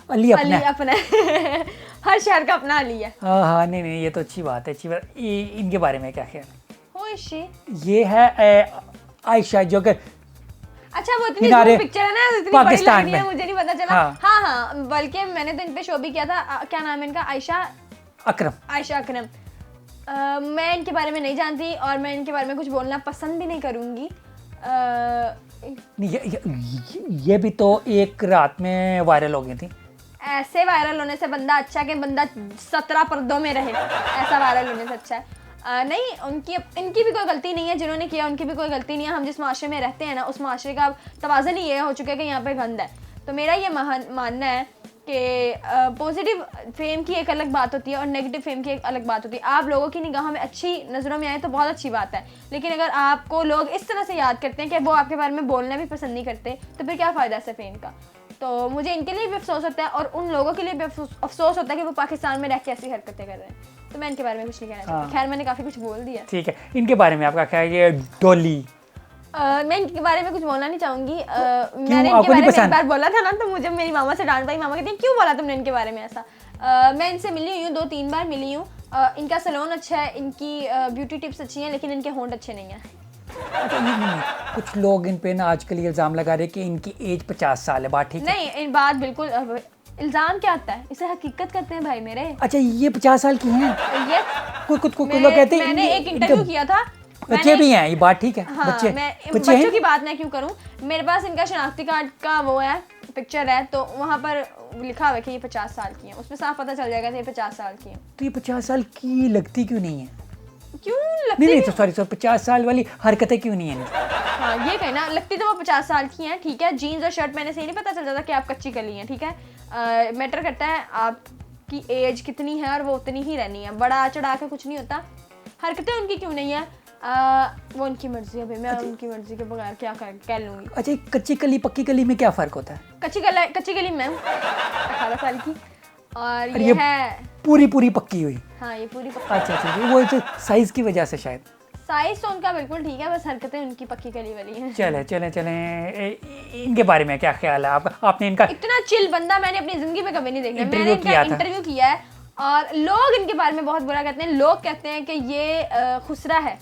अली अपना है। हर शहर का अपना अली है। हाँ नहीं ये तो अच्छी बात है, अच्छी बात। इनके बारे में क्या ख्याल है? ये है आयशा, जो कि अच्छा वो इतनी दूर पिक्चर है ना, इतनी पाकिस्तान बड़ी में, मुझे नहीं पता चला। हाँ बल्कि मैंने तो इन पे शो भी किया था। क्या नाम है इनका? आयशा अकरम। मैं इनके बारे में नहीं जानती और मैं इनके बारे में कुछ बोलना पसंद भी नहीं करूँगी। ये भी तो एक रात में वायरल हो गई थी। ऐसे वायरल होने से बंदा अच्छा कि बंदा 17 पर्दों में रहे, ऐसा वायरल होने से अच्छा है। नहीं, इनकी भी कोई गलती नहीं है, जिन्होंने किया उनकी भी कोई गलती नहीं है। हम जिस माशरे में रहते हैं ना, उस माशरे का तवाज़ुन ही ये हो चुका है कि यहाँ पे गंद है। तो मेरा ये मानना है कि पॉजिटिव फेम की एक अलग बात होती है और नेगेटिव फेम की एक अलग बात होती है। आप लोगों की निगाहों में अच्छी नज़रों में आए तो बहुत अच्छी बात है, लेकिन अगर आपको लोग इस तरह से याद करते हैं कि वो आपके बारे में बोलना भी पसंद नहीं करते, तो फिर क्या फ़ायदा है फेम का? तो मुझे इनके लिए भी अफसोस होता है और उन लोगों के लिए भी अफसोस होता है कि वो पाकिस्तान में रह के ऐसी हरकतें कर रहे हैं। तो मैं इनके बारे में कुछ नहीं कहना चाहती। खैर मैंने काफ़ी कुछ बोल दिया। ठीक है, इनके बारे में आपका क्या है? ये डॉली, मैं इनके बारे में कुछ बोलना नहीं चाहूँगी। मैंने इनके बारे में एक बार बोला था ना, तो मुझे मेरी मामा से डांट पाई। मामा कहती है क्यों बोला तुमने इनके बारे में ऐसा। मैं इनसे मिली हुई हूँ, 2-3 बार मिली हूँ। इनका सैलून अच्छा है, इनकी ब्यूटी टिप्स अच्छी हैं, लेकिन इनके होंठ अच्छे नहीं हैं। कुछ लोग इन पे ना आजकल ये इल्ज़ाम लगा रहे कि इनकी एज 50 साल है। बात ठीक है? नहीं, इन बात बिल्कुल इल्ज़ाम क्या आता है, इसे हकीकत करते हैं भाई मेरे। अच्छा, ये 50 साल की हैं? यस। कोई लोग कहते हैं। मैंने एक इंटरव्यू किया था। बच्चे भी हैं, ये बात ठीक है। हाँ, बच्चों की बात मैं क्यों करूं? मेरे पास इनका शनाख्ती कार्ड का वो है, पिक्चर है, तो वहाँ पर लिखा हुआ है कि ये 50 साल की हैं। उसमें साफ पता चल जाएगा कि ये 50 साल की हैं। तो ये 50 साल की लगती क्यों नहीं है? क्यों लगती नहीं तो सॉरी 50 साल वाली हरकतें क्यों नहीं है? हाँ ये कहना, लगती तो वो 50 साल की हैं, ठीक है। जीन्स और शर्ट पहने से ही नहीं पता चल जाता कि आप कच्ची कली हैं, ठीक है। मैटर करता है आपकी एज कितनी है और वो उतनी ही रहनी है, बड़ा चढ़ा के कुछ नहीं होता। हरकतें उनकी क्यों नहीं है, वो उनकी मर्जी है भाई, मैं उनकी मर्जी के बगैर क्या कह लूँगी। अच्छा, कच्ची कली पक्की कली में क्या फ़र्क होता है? कच्ची कली में 18 साल की, और ये है पूरी पक्की हुई। हाँ, ये पूरी पक्की। अच्छा, वो तो साइज़ की वजह से शायद। साइज तो उनका बिल्कुल ठीक है, बस हरकतें उनकी पक्की कली वाली हैं। चलें इनके बारे में क्या ख्याल है आपका? आपने इनका इतना चिल बंदा मैंने अपनी जिंदगी में कभी नहीं देखा। मैंने इनका इंटरव्यू किया है और लोग इनके बारे में बहुत बुरा कहते हैं। लोग कहते हैं कि ये खुसरा है,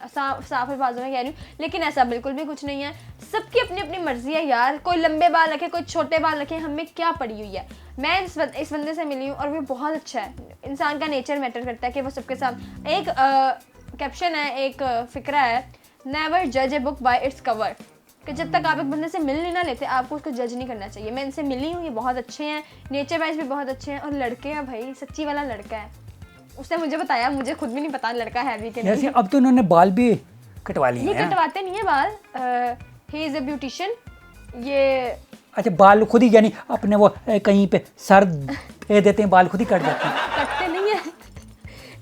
साफ अल्फाजों में कह रही हूँ, लेकिन ऐसा बिल्कुल भी कुछ नहीं है। सबकी अपनी अपनी मर्जी है यार, कोई लंबे बाल रखे, कोई छोटे बाल रखे, हमें क्या पड़ी हुई है। मैं इस बंदे से मिली हूँ और वो बहुत अच्छा है। इंसान का नेचर मैटर करता है कि वो सबके साथ। एक कैप्शन है, एक फिक्रा है, नेवर जज a book by its cover, कि जब तक आप एक बंदे से मिल नहीं ना लेते आपको उसको जज नहीं करना चाहिए। मैं इनसे मिली हूँ, ये बहुत अच्छे हैं, नेचर वाइज भी बहुत अच्छे हैं, और लड़के हैं भाई, सच्ची वाला लड़का है। उसने मुझे बताया, मुझे खुद भी नहीं पता लड़का है भी कि नहीं। अब तो उन्होंने बाल भी कटवा लिए हैं। ये कटवाते नहीं है बाल, ही इज अ ब्यूटिशियन। ये अच्छा, बाल खुद ही, यानी अपने वो कहीं पे सर दे देते हैं, बाल खुद ही कट जाते हैं? कटते नहीं है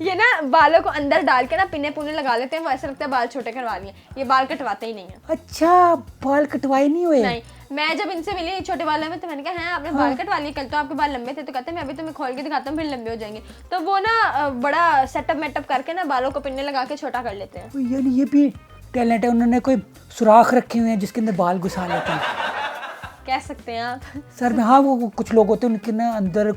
ये ना बालों को अंदर डाल के ना पिने पुने लगा लेते हैं, वो ऐसा लगता है बाल छोटे करवा लिए। ये बाल कटवाते ही नहीं है। अच्छा, बाल कटवाए नहीं हुए? नहीं, मैं जब इनसे मिली छोटे बालों में तो मैंने कहा है आपने बाल कटवा लिए, कल तो आपके बाल लंबे थे। तो कहते हैं मैं अभी तुम्हें खोल के दिखाता हूँ, फिर लंबे हो जाएंगे। तो वो ना बड़ा सेटअप मेटअप करके ना बालों को पिन्ने लगा के छोटा कर लेते हैं। यानी ये भी टैलेंट है, उन्होंने कोई सुराख रखे हुए हैं जिसके अंदर बाल घुसा लेते हैं, कह सकते हैं आप। सर में। हाँ, वो कुछ लोग होते हैं उनके ना अंदर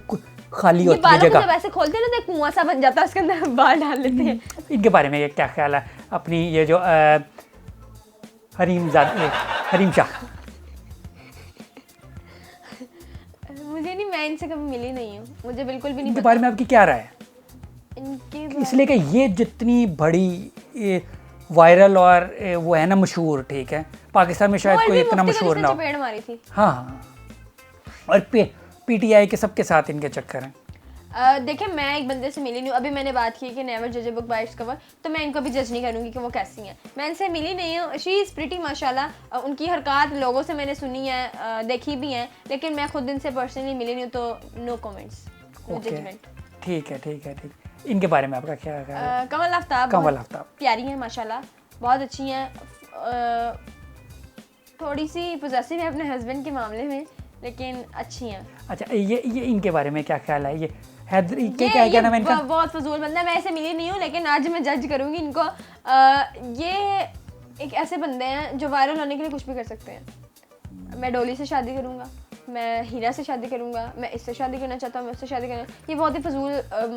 खाली ये होती है बालों को जगह। जब ऐसे खोलते हैं ना तो एक कुआं सा बन जाता है, उसके अंदर बाल डाल लेते हैं। इनके बारे में क्या ख्याल है? अपनी ये जो हरीम शाह, मुझे नहीं, मैं इनसे कभी मिली नहीं हूँ, मुझे बिल्कुल भी नहीं इनके पता बारे में आपकी क्या राय है? इनके इसलिए कि ये जितनी बड़ी वायरल और वो है ना मशहूर, ठीक है, पाकिस्तान में शायद कोई इतना मशहूर ना हो। चपेट मारी थी। हाँ हाँ, और पीटीआई के सबके साथ इनके चक्कर हैं। देखिए मैं एक बंदे से मिली नहीं हूँ, अभी मैंने बात की कि नेवर जज a book by its cover, तो मैं इनको भी जज नहीं करूँगी कि वो कैसी हैं। मैं इनसे मिली नहीं हूँ, शी इज़ प्रिटी माशाल्लाह। उनकी हरकत लोगों से मैंने सुनी है, देखी भी हैं, लेकिन मैं खुद इनसे पर्सनली मिली नहीं हूँ, तो नो कमेंट्स, नो जजमेंट। ठीक है। इनके बारे में आपका क्या ख्याल है? कमल आफ्ताब कमल आफ्ताब प्यारी हैं माशाल्लाह, बहुत अच्छी हैं, थोड़ी सी पोजेसिव है अपने हस्बैंड के मामले में, लेकिन अच्छी हैं। अच्छा, ये इनके बारे में क्या ख्याल है? ये हैदरी क्या नाम है इनका? बहुत फजूल बंदा है, मैं ऐसे मिली नहीं हूँ, लेकिन आज मैं जज करूँगी इनको। ये एक ऐसे बंदे हैं जो वायरल होने के लिए कुछ भी कर सकते हैं। मैं डोली से शादी करूँगा, मैं हीरा से शादी करूँगा, मैं इससे शादी करना चाहता हूँ, मैं उससे शादी करना, ये बहुत ही फजूल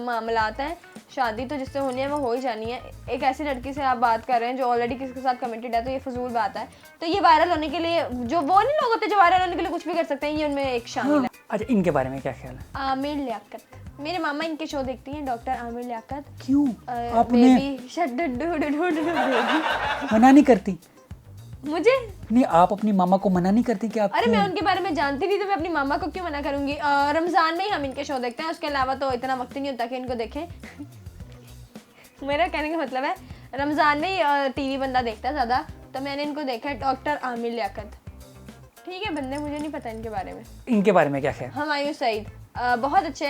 मामलात हैं। शादी तो जिससे होनी है वो हो ही जानी है। एक ऐसी लड़की से आप बात कर रहे हैं जो ऑलरेडी किसी के साथ कमिटेड है, तो ये फजूल बात है। तो ये वायरल होने के लिए, जो वो नहीं लोग होते जो वायरल होने के लिए कुछ भी कर सकते हैं, ये उनमें एक शामिल है। अच्छा, इनके बारे में क्या ख्याल है? आमिर लियाकत, मेरे मामा इनके शो देखती हैं, डॉक्टर आमिर लियाकत। क्यों आपने मना नहीं करती? मुझे नहीं, आप अपनी मामा को मना नहीं करती कि आप? अरे मैं उनके बारे में जानती नहीं, तो मैं अपनी मामा को क्यों मना करूंगी। रमजान में ही हम इनके शो देखते हैं, उसके अलावा तो इतना वक्त ही नहीं होता कि इनको देखें। मेरा कहने का मतलब है रमजान में ही टीवी बंदा देखता है ज़्यादा, तो मैंने इनको देखा है, डॉक्टर आमिर लियाकत। ठीक है बंदे, मुझे नहीं पता इनके बारे में। इनके बारे में क्या ख्याल? हुमायूं सईद बहुत अच्छे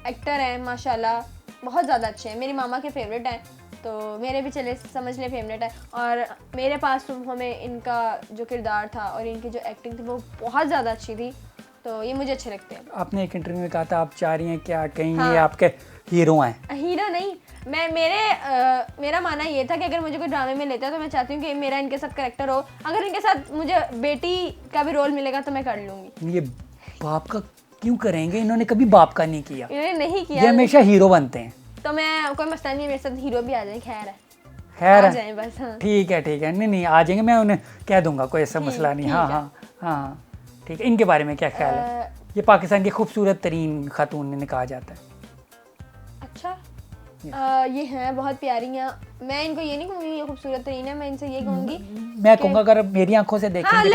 एक्टर हैं माशाल्लाह, बहुत ज़्यादा अच्छे हैं, मेरी मामा के फेवरेट हैं, तो मेरे भी चले समझ ले फेवरेट है। और मेरे पास तुम हमें इनका जो किरदार था और इनकी जो एक्टिंग थी वो बहुत ज़्यादा अच्छी थी, तो ये मुझे अच्छे लगते हैं। आपने एक इंटरव्यू में कहा था आप चाह रही हैं क्या कहीं हाँ। ये आपके हीरो हैं? हीरो नहीं, मेरा मानना ये था कि अगर मुझे कोई ड्रामे में लेता है तो मैं चाहती हूँ कि मेरा इनके साथ करेक्टर हो। अगर इनके साथ मुझे बेटी का भी रोल मिलेगा तो मैं कर लूँगी। ये बाप का क्यों करेंगे? इन्होंने कभी बाप का नहीं किया, इन्होंने नहीं किया, ये हमेशा हीरो बनते हैं। तो मैं कोई मसला नहीं, मेरे साथ हीरो भी आ जाए, खैर है, खैर आ जाए बस। हाँ ठीक है, नहीं आ जाएंगे, मैं उन्हें कह दूंगा, कोई ऐसा मसला नहीं। हाँ ठीक है। इनके बारे में क्या ख्याल है? ये पाकिस्तान की खूबसूरत तरीन खातून इन्हें कहा जाता है। अच्छा, ये हैं बहुत प्यारी हैं, मैं इनको ये नहीं कहूँगी ये खूबसूरत तरीन है, मैं इनसे ये कहूँगी, मैं कहूँगा अगर मेरी आंखों से देखेंगे हाँ तो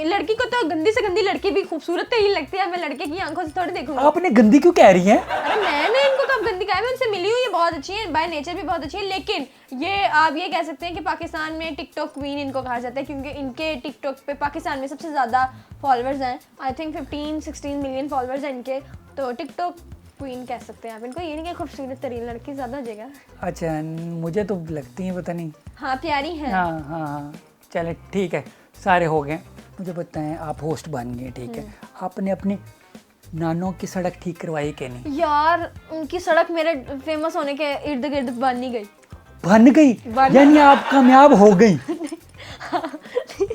लड़की को तो गंदी से गंदी लड़की भी खूबसूरत तरीन लगती है, मैं लड़के की आंखों से थोड़ी देखूंगी। आपने गंदी क्यों कह रही हैं? अरे मैंने इनको कब गंदी कहा है, मैं उनसे मिली हूँ, ये बहुत अच्छी है, बाय नेचर भी बहुत अच्छी है, लेकिन ये आप ये कह सकते हैं कि पाकिस्तान में टिकटॉक क्वीन इनको कहा जाता है, क्योंकि इनके टिकटॉक पे पाकिस्तान में सबसे ज़्यादा फॉलोअर्स हैं, आई थिंक 15-16 मिलियन फॉलोअर्स हैं इनके, तो टिकटॉक क्वीन कह सकते हैं आप इनको, ये नहीं कि खूबसूरत तरीन लड़की ज़्यादा हो जाएगा। अच्छा, मुझे तो लगती हैं, पता नहीं। हाँ प्यारी हैं। हाँ चले ठीक है, सारे हो गए। मुझे बताएं, आप होस्ट बन गए, ठीक है, आपने अपने नानों की सड़क ठीक करवाई कि नहीं? यार उनकी सड़क मेरे फेमस होने के इर्द गिर्द बन नहीं गई। बन गई? यानी आप कामयाब हो गई?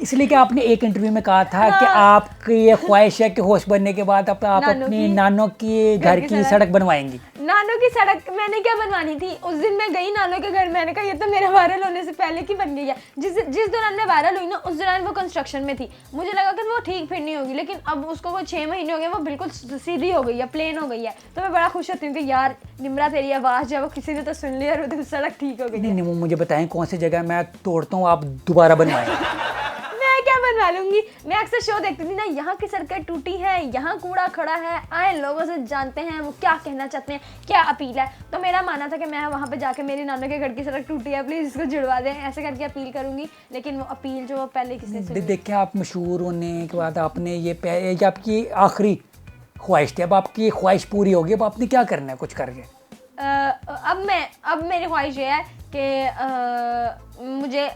इसलिए कि आपने एक इंटरव्यू में कहा था कि आपकी ये ख्वाहिश है कि होस्ट बनने के बाद आप अपनी नानों की घर की सड़क बनवाएंगी। नानों की सड़क मैंने क्या बनवानी थी? उस दिन मैं गई नानों के घर, मैंने कहा ये तो मेरा वायरल होने से पहले की बन गई है। जिस दौरान मैं वायरल हुई ना, उस दौरान वो कंस्ट्रक्शन में थी, मुझे लगा कि वो ठीक फिर नहीं होगी, लेकिन अब उसको वो 6 महीने हो गए, वो बिल्कुल सीधी हो गई है, प्लेन हो गई है, तो मैं बड़ा खुश होती हूँ कि यार निम्रा तेरी आवाज़ जो है वो किसी ने तो सुन लिया और वो सड़क ठीक हो गई। नहीं, वो मुझे बताएं कौन सी जगह मैं तोड़ता हूँ, आप दोबारा बनवाएं। क्या बनवा लूंगी, मैं अक्सर शो देखती थी ना, यहाँ की सड़कें टूटी है, यहाँ कूड़ा खड़ा है, आए लोगों से जानते हैं वो क्या कहना चाहते हैं, क्या अपील है, तो मेरा मानना था कि मैं वहाँ पे जाके मेरी नानों के घर की सड़क टूटी है प्लीज़ इसको जुड़वा दें, ऐसे करके अपील करूंगी, लेकिन वो अपील जो पहले किसने सुनी। देखिए, आप मशहूर होने के बाद आपने ये आपकी आखिरी ख्वाहिश थी, अब आपकी ख्वाहिश पूरी होगी, अब आपने क्या करना है कुछ करके? अब मेरी ख्वाहिश ये है कि मुझे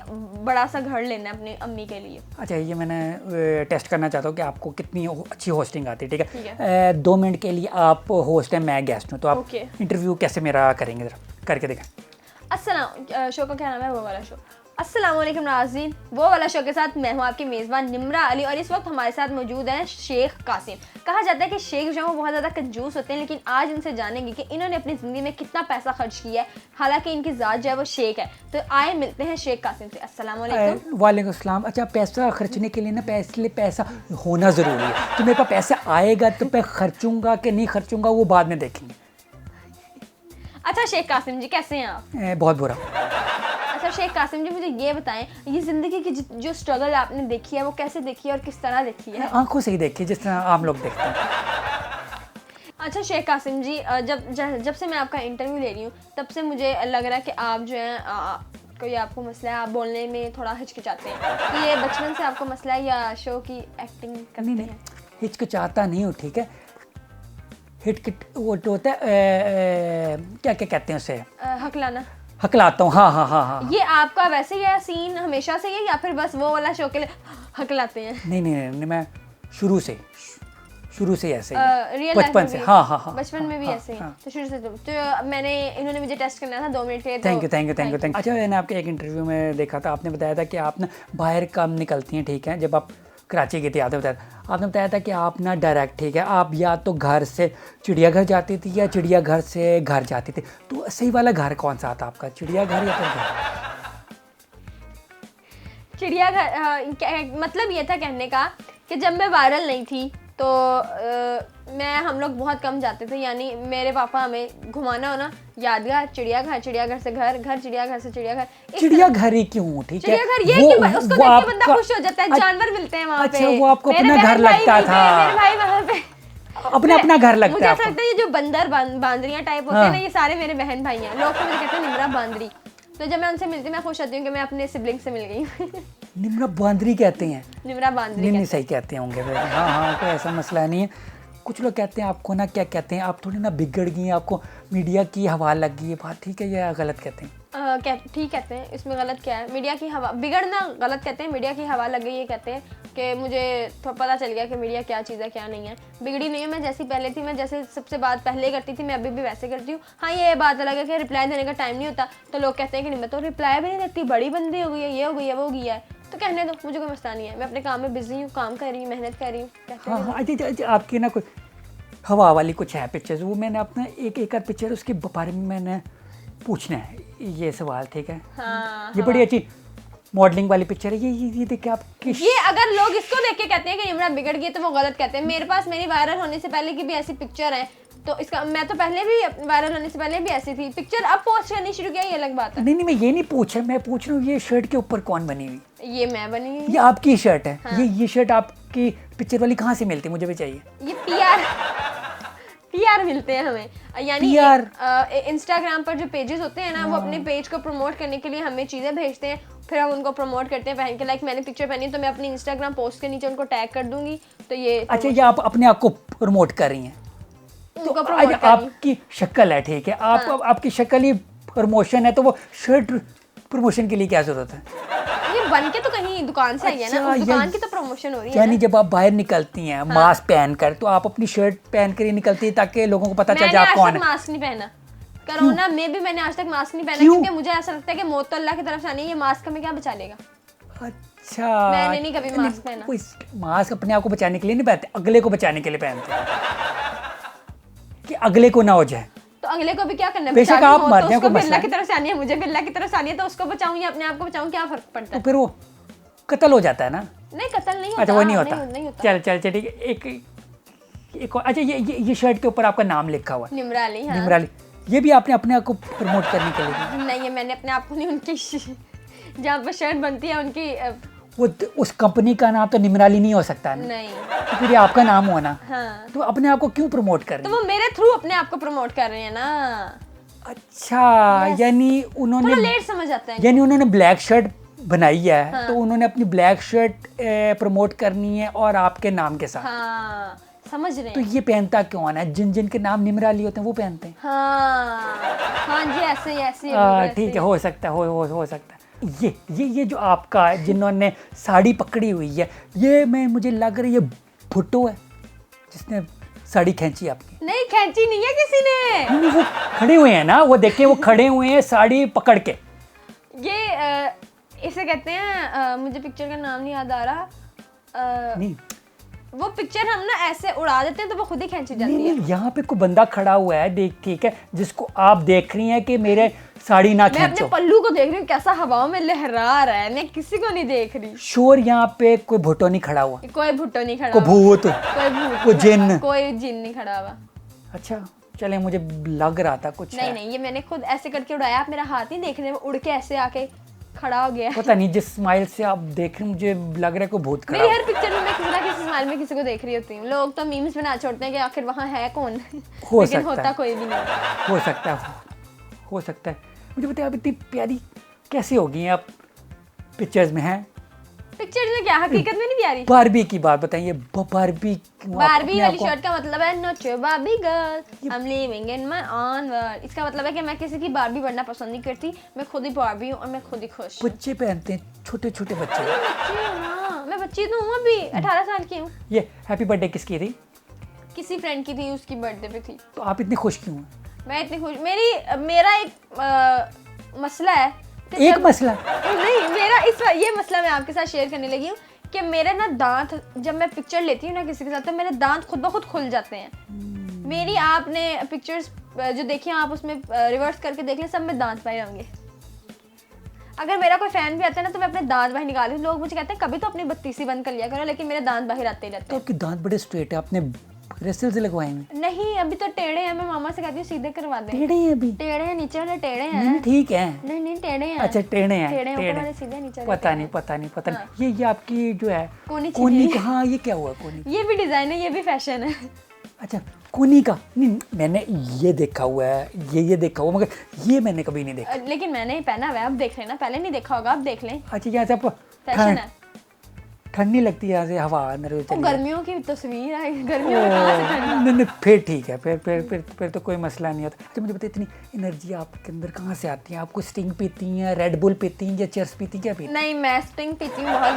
बड़ा सा घर लेना है अपनी अम्मी के लिए। अच्छा, ये मैंने टेस्ट करना चाहता हूँ कि आपको कितनी अच्छी होस्टिंग आती है, ठीक है? 2 मिनट के लिए आप होस्ट हैं, मैं गेस्ट हूँ, तो आप इंटरव्यू कैसे मेरा करेंगे, जरा करके देखें। अस्सलाम, शो का क्या नाम है? वो वाला शो अस्सलाम वालेकुम नाज़रीन, वो वाला शो के साथ मैं हूँ आपकी मेज़बान निम्रा अली और इस वक्त हमारे साथ मौजूद हैं शेख कासिम। कहा जाता है कि शेख जो है वो बहुत ज़्यादा कंजूस होते हैं, लेकिन आज इनसे जानेंगे कि इन्होंने अपनी ज़िंदगी में कितना पैसा खर्च किया है, हालांकि इनकी ज़ात जो है वो शेख है। तो आए मिलते हैं शेख कासिम से। अस्सलाम वालेकुम। वालेकुम अस्सलाम। अच्छा, पैसा खर्चने के लिए ना पैसा होना ज़रूरी है। तो मेरे पास पैसा आएगा तो मैं खर्चूंगा कि नहीं खर्चूंगा वो बाद में देखेंगे। अच्छा शेख कासिम जी, कैसे हैं आप? बहुत बुरा। अच्छा शेख कासिम जी, मुझे ये बताएं, ये ज़िंदगी की जो स्ट्रगल आपने देखी है वो कैसे देखी है और किस तरह देखी है? आंखों से ही देखिए, जिस तरह आम लोग देखते हैं। अच्छा शेख कासिम जी, जब से मैं आपका इंटरव्यू ले रही हूँ तब से मुझे लग रहा है कि आप जो है कोई आपको मसला है, आप बोलने में थोड़ा हिचकिचाते हैं। कि ये बचपन से आपको मसला है या शो की एक्टिंग करनी नहीं है? हिचकिचाता नहीं हूँ, ठीक है। वो तो होता है क्या क्या कहते हैं उसे, हकलाना। हकलाता हूँ। हाँ। ये आपका वैसे ही है सीन हमेशा से ही, या फिर बस वो वाला शो के लिए हकलाते हैं? नहीं, मैं शुरू से ही ऐसे ही रियल बचपन से। हाँ बचपन में भी ऐसे ही। तो शुरू से तो मैंने इन्होंने मुझे टेस्ट करना था 2 मिनट के लिए। Thank you. अच्छा, मैंने आपके एक इंटरव्यू में देखा था, आपने बताया था कि आप ना बाहर कम निकलती हैं, ठीक है। जब आप कराची गई थी आपने बताया था कि आप ना डायरेक्ट, ठीक है, आप या तो घर से चिड़ियाघर जाती थी या चिड़ियाघर से घर जाती थी। तो सही वाला घर कौन सा था आपका, चिड़ियाघर या फिर घर? चिड़ियाघर मतलब ये था कहने का कि जब मैं वायरल नहीं थी तो हम लोग बहुत कम जाते थे। यानी मेरे पापा हमें घुमाना हो ना, यादगार चिड़ियाघर से घर, चिड़ियाघर से चिड़ियाघर। चिड़ियाघर ही क्यों, ठीक है। चिड़ियाघर ये कि उसको देख के बंदा खुश हो जाता है, जानवर मिलते हैं वहाँ पे। अच्छा, वो आपको अपना घर लगता था। मेरे भाई वहाँ पे अपना घर लगता है। मुझे ऐसा लगता है ये जो बंदर बांदरियाँ टाइप होते हैं ना, ये सारे मेरे बहन भाई हैं। लोग तो मुझे कहते हैं निम्रा बांदरी। तो जब मैं उनसे मिलती हूँ मैं खुश होती हूँ कि मैं अपने सिबलिंग से मिल गई। निम्रा बांदरी कहते हैं? निम्रा बांदरी नहीं सही कहते होंगे फिर। हाँ, कोई ऐसा मसला नहीं है। कुछ लोग कहते हैं आपको ना, क्या कहते हैं, आप थोड़ी ना बिगड़ गई हैं, आपको मीडिया की हवा लग गई है। बात ठीक है या गलत कहते हैं? ठीक कहते हैं, इसमें गलत क्या है? मीडिया की हवा बिगड़ना गलत कहते हैं, मीडिया की हवा लग गई ये कहते हैं कि मुझे तो पता चल गया कि मीडिया क्या चीज़ है क्या नहीं है। बिगड़ी नहीं है, मैं जैसी पहले थी, मैं जैसे सबसे बात पहले करती थी मैं अभी भी वैसे करती हूँ। हाँ, ये बात अलग है कि रिप्लाई देने का टाइम नहीं होता, तो लोग कहते हैं कि नहीं मैं तो रिप्लाई भी नहीं देती, बड़ी बंदी हो गई है, ये हो गई है, वो हो गई है। तो कहने दो, मुझे कोई मसला नहीं है, मैं अपने काम में बिजी हूँ, काम कर रही हूँ, मेहनत कर रही हूँ। हाँ, अच्छा, आपकी ना कोई हवा वाली कुछ है पिक्चर्स, वो मैंने अपना एक आध पिक्चर उसके बारे में मैंने पूछना है ये सवाल, ठीक है। हाँ, ये बड़ी अच्छी मॉडलिंग वाली पिक्चर है। ये देखिए आपकी, ये अगर लोग इसको देख के कहते हैं कि निम्रा बिगड़ गई तो वो गलत कहते हैं। मेरे पास मेरी वायरल होने से पहले की भी ऐसी पिक्चर है, तो इसका मैं तो पहले भी वायरल होने से पहले भी ऐसी थी पिक्चर, अब पोस्ट करनी शुरू किया, ये अलग बात है। नहीं मैं ये नहीं पूछा, मैं पूछ रहा हूँ ये शर्ट के ऊपर कौन बनी हुई? ये मैं बनी हुई। ये आपकी शर्ट है? हाँ। ये शर्ट आपकी पिक्चर वाली कहाँ से मिलती है, मुझे भी चाहिए। ये पीआर मिलते हैं हमें, यानी इंस्टाग्राम पर जो पेजेस होते हैं ना, वो अपने पेज को प्रमोट करने के लिए हमें चीज़ें भेजते हैं, फिर हम उनको प्रमोट करते हैं पहन के। लाइक मैंने पिक्चर पहनी तो मैं अपनी इंस्टाग्राम पोस्ट के नीचे उनको टैग कर दूंगी, तो ये। अच्छा, ये आप अपने आप को प्रमोट कर रही हैं? तो आपकी शक्ल है, ठीक है, आपकी शक्ल ही प्रमोशन है, तो वो शर्ट प्रमोशन के लिए क्या जरूरत है? ये बन के तो कहीं दुकान से आई है ना, उस दुकान की तो प्रमोशन हो रही है। यानी जब आप बाहर निकलती हैं मास्क पहन कर, तो आप अपनी शर्ट पहन कर ही निकलती है ताकि लोगों को पता चल जाए आप कौन है। मास्क नहीं पहना, कोरोना में भी मैंने आज तक मास्क नहीं पहना, क्योंकि मुझे ऐसा लगता है कि मौत तो अल्लाह की तरफ से आनी है, ये मास्क हमें क्या बचा लेगा। अच्छा, मैंने नहीं कभी मास्क पहना। मास्क अपने आप को बचाने के लिए नहीं पहनते, अगले को बचाने के लिए पहनते कि अगले को ना हो जाए। तो अगले को भी क्या करना है, बेशक आप मर जाए, कोई अल्लाह की तरफ से आनी है, मुझे भी अल्लाह की तरफ से आनी है, तो उसको बचाऊं या अपने आप को बचाऊं, क्या फर्क पड़ता है? तो फिर वो कत्ल हो जाता है ना? नहीं, कत्ल नहीं होता। अच्छा, वो नहीं होता। चल ठीक है। एक अच्छा, ये शर्ट के ऊपर आपका नाम लिखा हुआ है निम्रा अली। हाँ। निम्रा अली, ये भी आपने अपने आप को प्रमोट करने के लिए? नहीं, ये मैंने अपने आप को नहीं, उनकी जहाँ पर शर्ट बनती है उनकी, वो उस कंपनी का नाम तो निम्राली नहीं हो सकता ना? नहीं, तो फिर ये आपका नाम हुआ ना। हाँ। तो अपने आप को क्यों प्रमोट कर रहे हैं? तो वो मेरे थ्रू अपने आप को प्रमोट कर रहे हैं ना। अच्छा, यानी उन्होंने लेट समझ आता है, यानी उन्होंने ब्लैक शर्ट बनाई है। हाँ। तो उन्होंने अपनी ब्लैक शर्ट प्रमोट करनी है और आपके नाम के साथ। हाँ, समझ रहे हैं। तो ये पहनता क्यों है? जिनके नाम निम्राली होते हैं वो पहनते हैं। हाँ जी, ऐसे ठीक है, हो सकता है, हो सकता है। ये जो आपका है, जिन्होंने साड़ी पकड़ी हुई है, ये मुझे लग रहा है ये भुट्टो है जिसने साड़ी खींची आपकी। नहीं, खींची नहीं है किसी ने। नहीं, वो खड़े हुए हैं ना, वो देखिए, वो खड़े हुए हैं साड़ी पकड़ के। ये इसे कहते हैं मुझे पिक्चर का नाम नहीं याद आ रहा नहीं वो पिक्चर हम ना ऐसे उड़ा देते हैं तो वो खुद ही खींची जाती है। नहीं, यहाँ पे कोई बंदा खड़ा हुआ है देख, ठीक है, जिसको आप देख रही हैं कि मेरे साड़ी ना मैं अपने खींचो। पल्लू को देख रही हूँ कैसा हवाओं में लहरा रहा है, मैं किसी को नहीं देख रही। शोर यहाँ पे कोई भुट्टो नहीं खड़ा हुआ, कोई भुट्टो नहीं खड़ा कोई हुआ, भूत, कोई भूत, कोई जिन्न। कोई जिन नहीं खड़ा हुआ। अच्छा चले, मुझे लग रहा था कुछ नहीं है। नहीं, ये मैंने खुद ऐसे करके उड़ाया, आप मेरा हाथ नहीं देख रहे, वो उड़ के ऐसे आके खड़ा हो गया। पता नहीं, जिस स्माइल से आप देख रहे हैं मुझे लग रहा है कोई भूत खड़ा मेरी हुआ। हर पिक्चर में मैं किसी ना किसी स्माइल में किसी को देख रही होती हूँ। लोग तो मीम्स बना छोड़ते हैं कि आखिर वहाँ है कौन, हो लेकिन सकता होता है। कोई भी नहीं। हो सकता है, हो सकता है। मुझे बताइए आप इतनी प्यारी कैसे हो गई हैं आप पिक्चर्स में हैं? पिक्चर में क्या हकीकत में नहीं प्यारी। बारबी की बात बताइए, बारबी बारबी वाली शर्ट का मतलब है not your Barbie girl, I am living in my own world. इसका मतलब है कि मैं किसी की बारबी बनना पसंद नहीं करती, मैं खुद ही बारबी हूँ और मैं खुद ही खुश हूँ। बच्चे पहनते हैं, छोटे छोटे बच्चे। बच्ची हूँ ना, मैं बच्ची तो हूँ, अभी 18 साल की हूँ। ये हैप्पी बर्थडे किसकी थी? किसी फ्रेंड की थी, उसकी बर्थडे पे थी। तो आप इतनी खुश क्यों हैं? मैं इतनी खुश, मेरा एक मसला है कि एक जब- मसला? नहीं, मेरा ये मसला मैं आपके साथ शेयर करने लगी हूँ कि मेरे ना दांत, जब मैं पिक्चर लेती हूँ ना किसी के साथ, तो मेरे दांत खुद ब खुद खुल जाते हैं। मेरी आपने पिक्चर्स जो देखी हैं, आप उसमें रिवर्स करके देख लें, सब में दांत बाहर होंगे। अगर मेरा कोई फैन भी आता है ना तो मैं अपने दांत बाहर निकालती हूँ। लोग मुझे कहते हैं कभी तो अपनी बत्तीसी बंद कर लिया करो, लेकिन मेरे दांत बाहर आते ही रहते तो हैं। आपके दांत बड़े स्ट्रेट है, आपने ब्रेसल से लगवाए हैं? नहीं, अभी तो टेढ़े हैं, मैं मामा से कहती हूँ सीधे करवा दें। टेढ़े हैं अभी? टेढ़े हैं, नीचे वाले टेढ़े नहीं हैं। ठीक है। नहीं नहीं, टेढ़े हैं। अच्छा टेढ़े हैं, टेढ़े हैं, ऊपर टेढ़े। वाले सीधे, नीचे वाले पता टेढ़े नहीं हैं। पता नहीं पता हाँ। नहीं। ये आपकी जो है कोनी कोनी छिली। का, हाँ ये क्या हुआ कोनी? ये भी डिजाइन है, ये भी फैशन है। अच्छा कोनी का नहीं, मैंने ये देखा हुआ है, ये देखा हुआ, मगर ये मैंने कभी नहीं देखा। लेकिन मैंने पहना हुआ है, आप देख लेना, पहले नहीं देखा होगा, आप देख लें, अच्छा यहाँ से आप फैशन है। ठंड नहीं लगती यहाँ से, हवा अंदर वो चली जाए। गर्मियों की तस्वीर है, गर्मियों में कहाँ से ठंडा। नहीं नहीं फिर ठीक है, फिर तो कोई मसला नहीं होता। अच्छा मुझे बताइए, इतनी एनर्जी आपके अंदर कहाँ से आती है? आपको स्टिंग पीती हैं, रेड बुल पीती हैं या चेयर्स पीती हैं, क्या पीती हैं? नहीं, मैं स्टिंग पीती हूँ बहुत।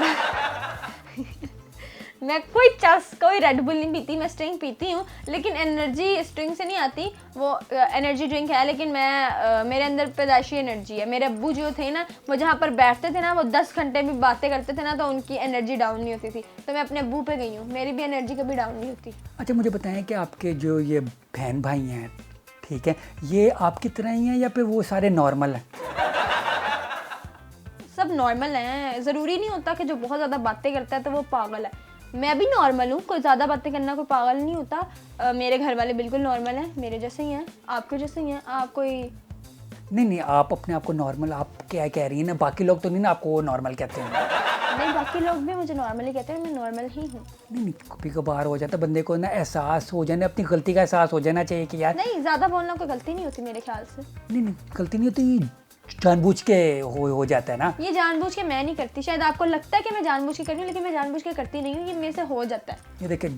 मैं कोई रेड बुल नहीं पीती, मैं स्टिंग पीती हूँ, लेकिन एनर्जी स्टिंग से नहीं आती। वो एनर्जी ड्रिंक है, लेकिन मैं मेरे अंदर पैदाइशी एनर्जी है। मेरे अब्बू जो थे ना, वो जहाँ पर बैठते थे ना, वो 10 घंटे भी बातें करते थे ना, तो उनकी एनर्जी डाउन नहीं होती थी। तो मैं अपने अब्बू पे गई हूँ, मेरी भी एनर्जी कभी डाउन नहीं होती। अच्छा मुझे बताएं कि आपके जो ये बहन भाई हैं, ठीक है, ये आपकी तरह ही हैं या फिर वो सारे नॉर्मल हैं? सब नॉर्मल हैं, ज़रूरी नहीं होता कि जो बहुत ज़्यादा बातें करता है तो वो पागल है। मैं भी नॉर्मल हूँ, कोई ज़्यादा बातें करना कोई पागल नहीं होता। मेरे घर वाले बिल्कुल नॉर्मल हैं, मेरे जैसे ही हैं, आपके जैसे ही हैं। आप कोई नहीं आप अपने आप को नॉर्मल आप क्या कह रही हैं ना, बाकी लोग तो नहीं ना आपको नॉर्मल कहते हैं? नहीं, बाकी लोग भी मुझे नॉर्मल ही कहते हैं, मैं नॉर्मल ही हूँ। नहीं कभी कभार हो जाता बंदे को ना, एहसास हो जाना, अपनी गलती का एहसास हो जाना चाहिए कि यार नहीं, ज़्यादा बोलना कोई गलती नहीं होती मेरे ख्याल से। नहीं गलती नहीं होती, जानबूझ के हो जाता है ना। ये जानबूझ के मैं नहीं करती, शायद आपको लगता है कि मैं जानबूझ के करती हूँ, लेकिन मैं जानबूझ के करती नहीं हूँ, ये मेरे से हो जाता है। ये देखिए,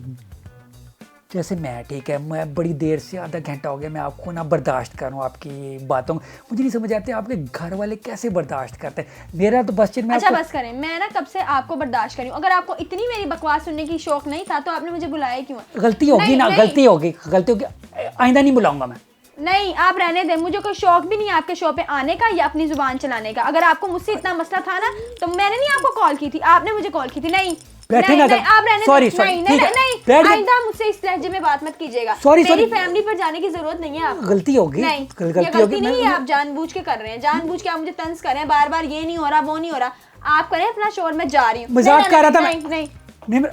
जैसे मैं, ठीक है, मैं बड़ी देर से आधा घंटा हो गया मैं आपको ना बर्दाश्त कर रहा हूँ आपकी बातों को, मुझे नहीं समझ आते आपके घर वाले कैसे बर्दाश्त करते हैं। मेरा तो बस मैं अच्छा बस करें, मैं ना कब से आपको बर्दाश्त करी हूँ। अगर आपको इतनी मेरी बकवास सुनने की शौक नहीं था तो आपने मुझे बुलाया क्यों? गलती होगी ना, गलती होगी, आइंदा नहीं बुलाऊंगा मैं। नहीं, आप रहने दें, मुझे कोई शौक भी नहीं है आपके शो पे आने का या अपनी जुबान चलाने का। अगर आपको मुझसे इतना मसला था ना तो मैंने नहीं आपको कॉल की थी, आपने मुझे कॉल की थी। नहीं बैठे नहीं, ना, नहीं, आप रहने सॉरी, दें। सॉरी, नहीं ठीक नहीं है, नहीं, बैठ जा। आइंदा मुझसे इस लहजे में बात मत कीजिएगा। सॉरी, मेरी सॉरी। फैमिली पर जाने की जरूरत नहीं है आपको। गलती होगी, नहीं, ये गलती गलती होगी, नहीं है, आप जानबूझ के कर रहे हैं, जानबूझ के आप मुझे तंज कर रहे हैं, बार बार ये नहीं हो रहा, वो नहीं हो रहा। आप करें अपना शोर, मैं जा रही हूँ। मजाक कर रहा था मैं। नहीं नहीं नहीं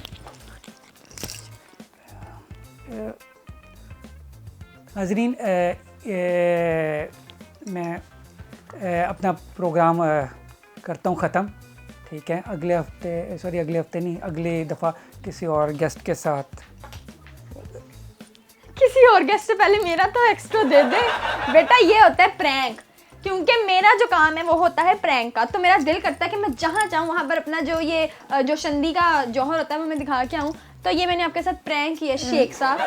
नाज़रीन, मैं अपना प्रोग्राम करता हूँ ख़त्म, ठीक है। अगले हफ्ते नहीं, अगली दफ़ा किसी और गेस्ट के साथ। किसी और गेस्ट से पहले मेरा तो एक्स्ट्रा दे दे बेटा। ये होता है प्रैंक, क्योंकि मेरा जो काम है वो होता है प्रैंक का। तो मेरा दिल करता है कि मैं जहाँ चाहूँ वहाँ पर अपना जो शंदी का जौहर होता है वो मैं दिखा के आऊँ। तो ये मैंने आपके साथ प्रैंक किया शेख साहब।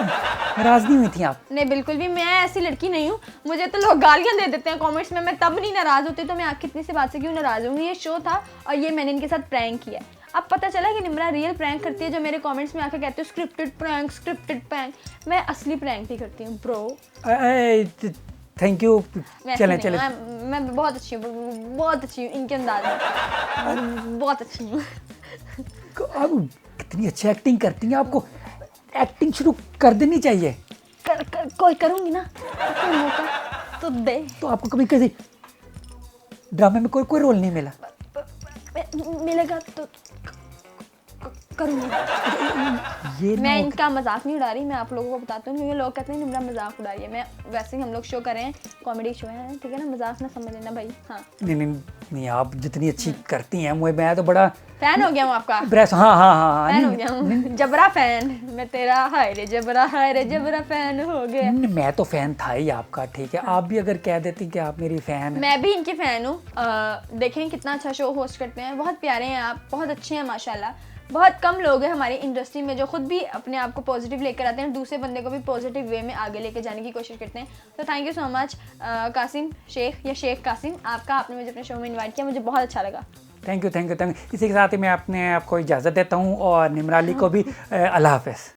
नाराज़ नहीं हुई थी आप? नहीं बिल्कुल भी, मैं ऐसी लड़की नहीं हूँ। मुझे तो लोग गालियाँ दे देते हैं कमेंट्स में, मैं तब नहीं नाराज़ होती, तो मैं आप कितनी सी बात से क्यों नाराज़ हूँ। ये शो था और ये मैंने इनके साथ प्रैंक किया। अब पता चला कि निम्रा रियल प्रैंक करती है, जो मेरे कमेंट्स में आके कहते हो स्क्रिप्टेड प्रैंक। मैं असली प्रैंक ही करती हूँ ब्रो। Thank you. वैसे चलें नहीं, चलें। मैं बहुत अच्छी हूँ, बहुत अच्छी हूँ इनके अंदाज में, बहुत अच्छी हूँ। आप कितनी अच्छी एक्टिंग करती हैं, आपको एक्टिंग शुरू कर देनी चाहिए। कोई करूँगी ना, कोई मौका तो दे। तो आपको कभी किसी ड्रामे में कोई रोल नहीं मिला? मिलेगा तो करूँगी। ये मैं इनका मजाक नहीं उड़ा रही, मैं आप लोगों को बताती हूँ, क्योंकि लोग कहते हैं निम्रा मजाक उड़ा रही है। मैं वैसे ही, हम लोग शो कर रहे हैं, कॉमेडी शो है, ठीक है ना, मजाक ना समझ लेना भाई। हाँ नहीं नहीं नहीं, आप जितनी अच्छी करती हैं मैं तो बड़ा फैन हो गया हूँ आपका, ब्रेस। हाँ हाँ हाँ, फैन हो गया हूँ, जबरा फैन मैं तेरा, हाय रे जबरा, हाय रे जबरा फैन हो गया। मैं तो फैन था ही आपका, ठीक है। आप भी अगर कह देती कि आप मेरी फैन हैं। मैं भी इनकी फैन हूँ। देखें कितना अच्छा शो होस्ट करते हैं, बहुत प्यारे हैं आप, बहुत अच्छे हैं माशाल्लाह। बहुत कम लोग हैं हमारी इंडस्ट्री में जो खुद भी अपने आप को पॉजिटिव लेकर आते हैं, दूसरे बंदे को भी पॉजिटिव वे में आगे लेके जाने की कोशिश करते हैं। तो thank you so much Qasim Sheikh, या शेख कासिम, आपका, आपने मुझे अपने शो में इन्वाइट किया, मुझे बहुत अच्छा लगा। Thank you thank you thank you. इसी के साथ ही मैं अपने आपको इजाज़त देता हूँ और निम्राली को भी अल्लाह हाफ़िज़।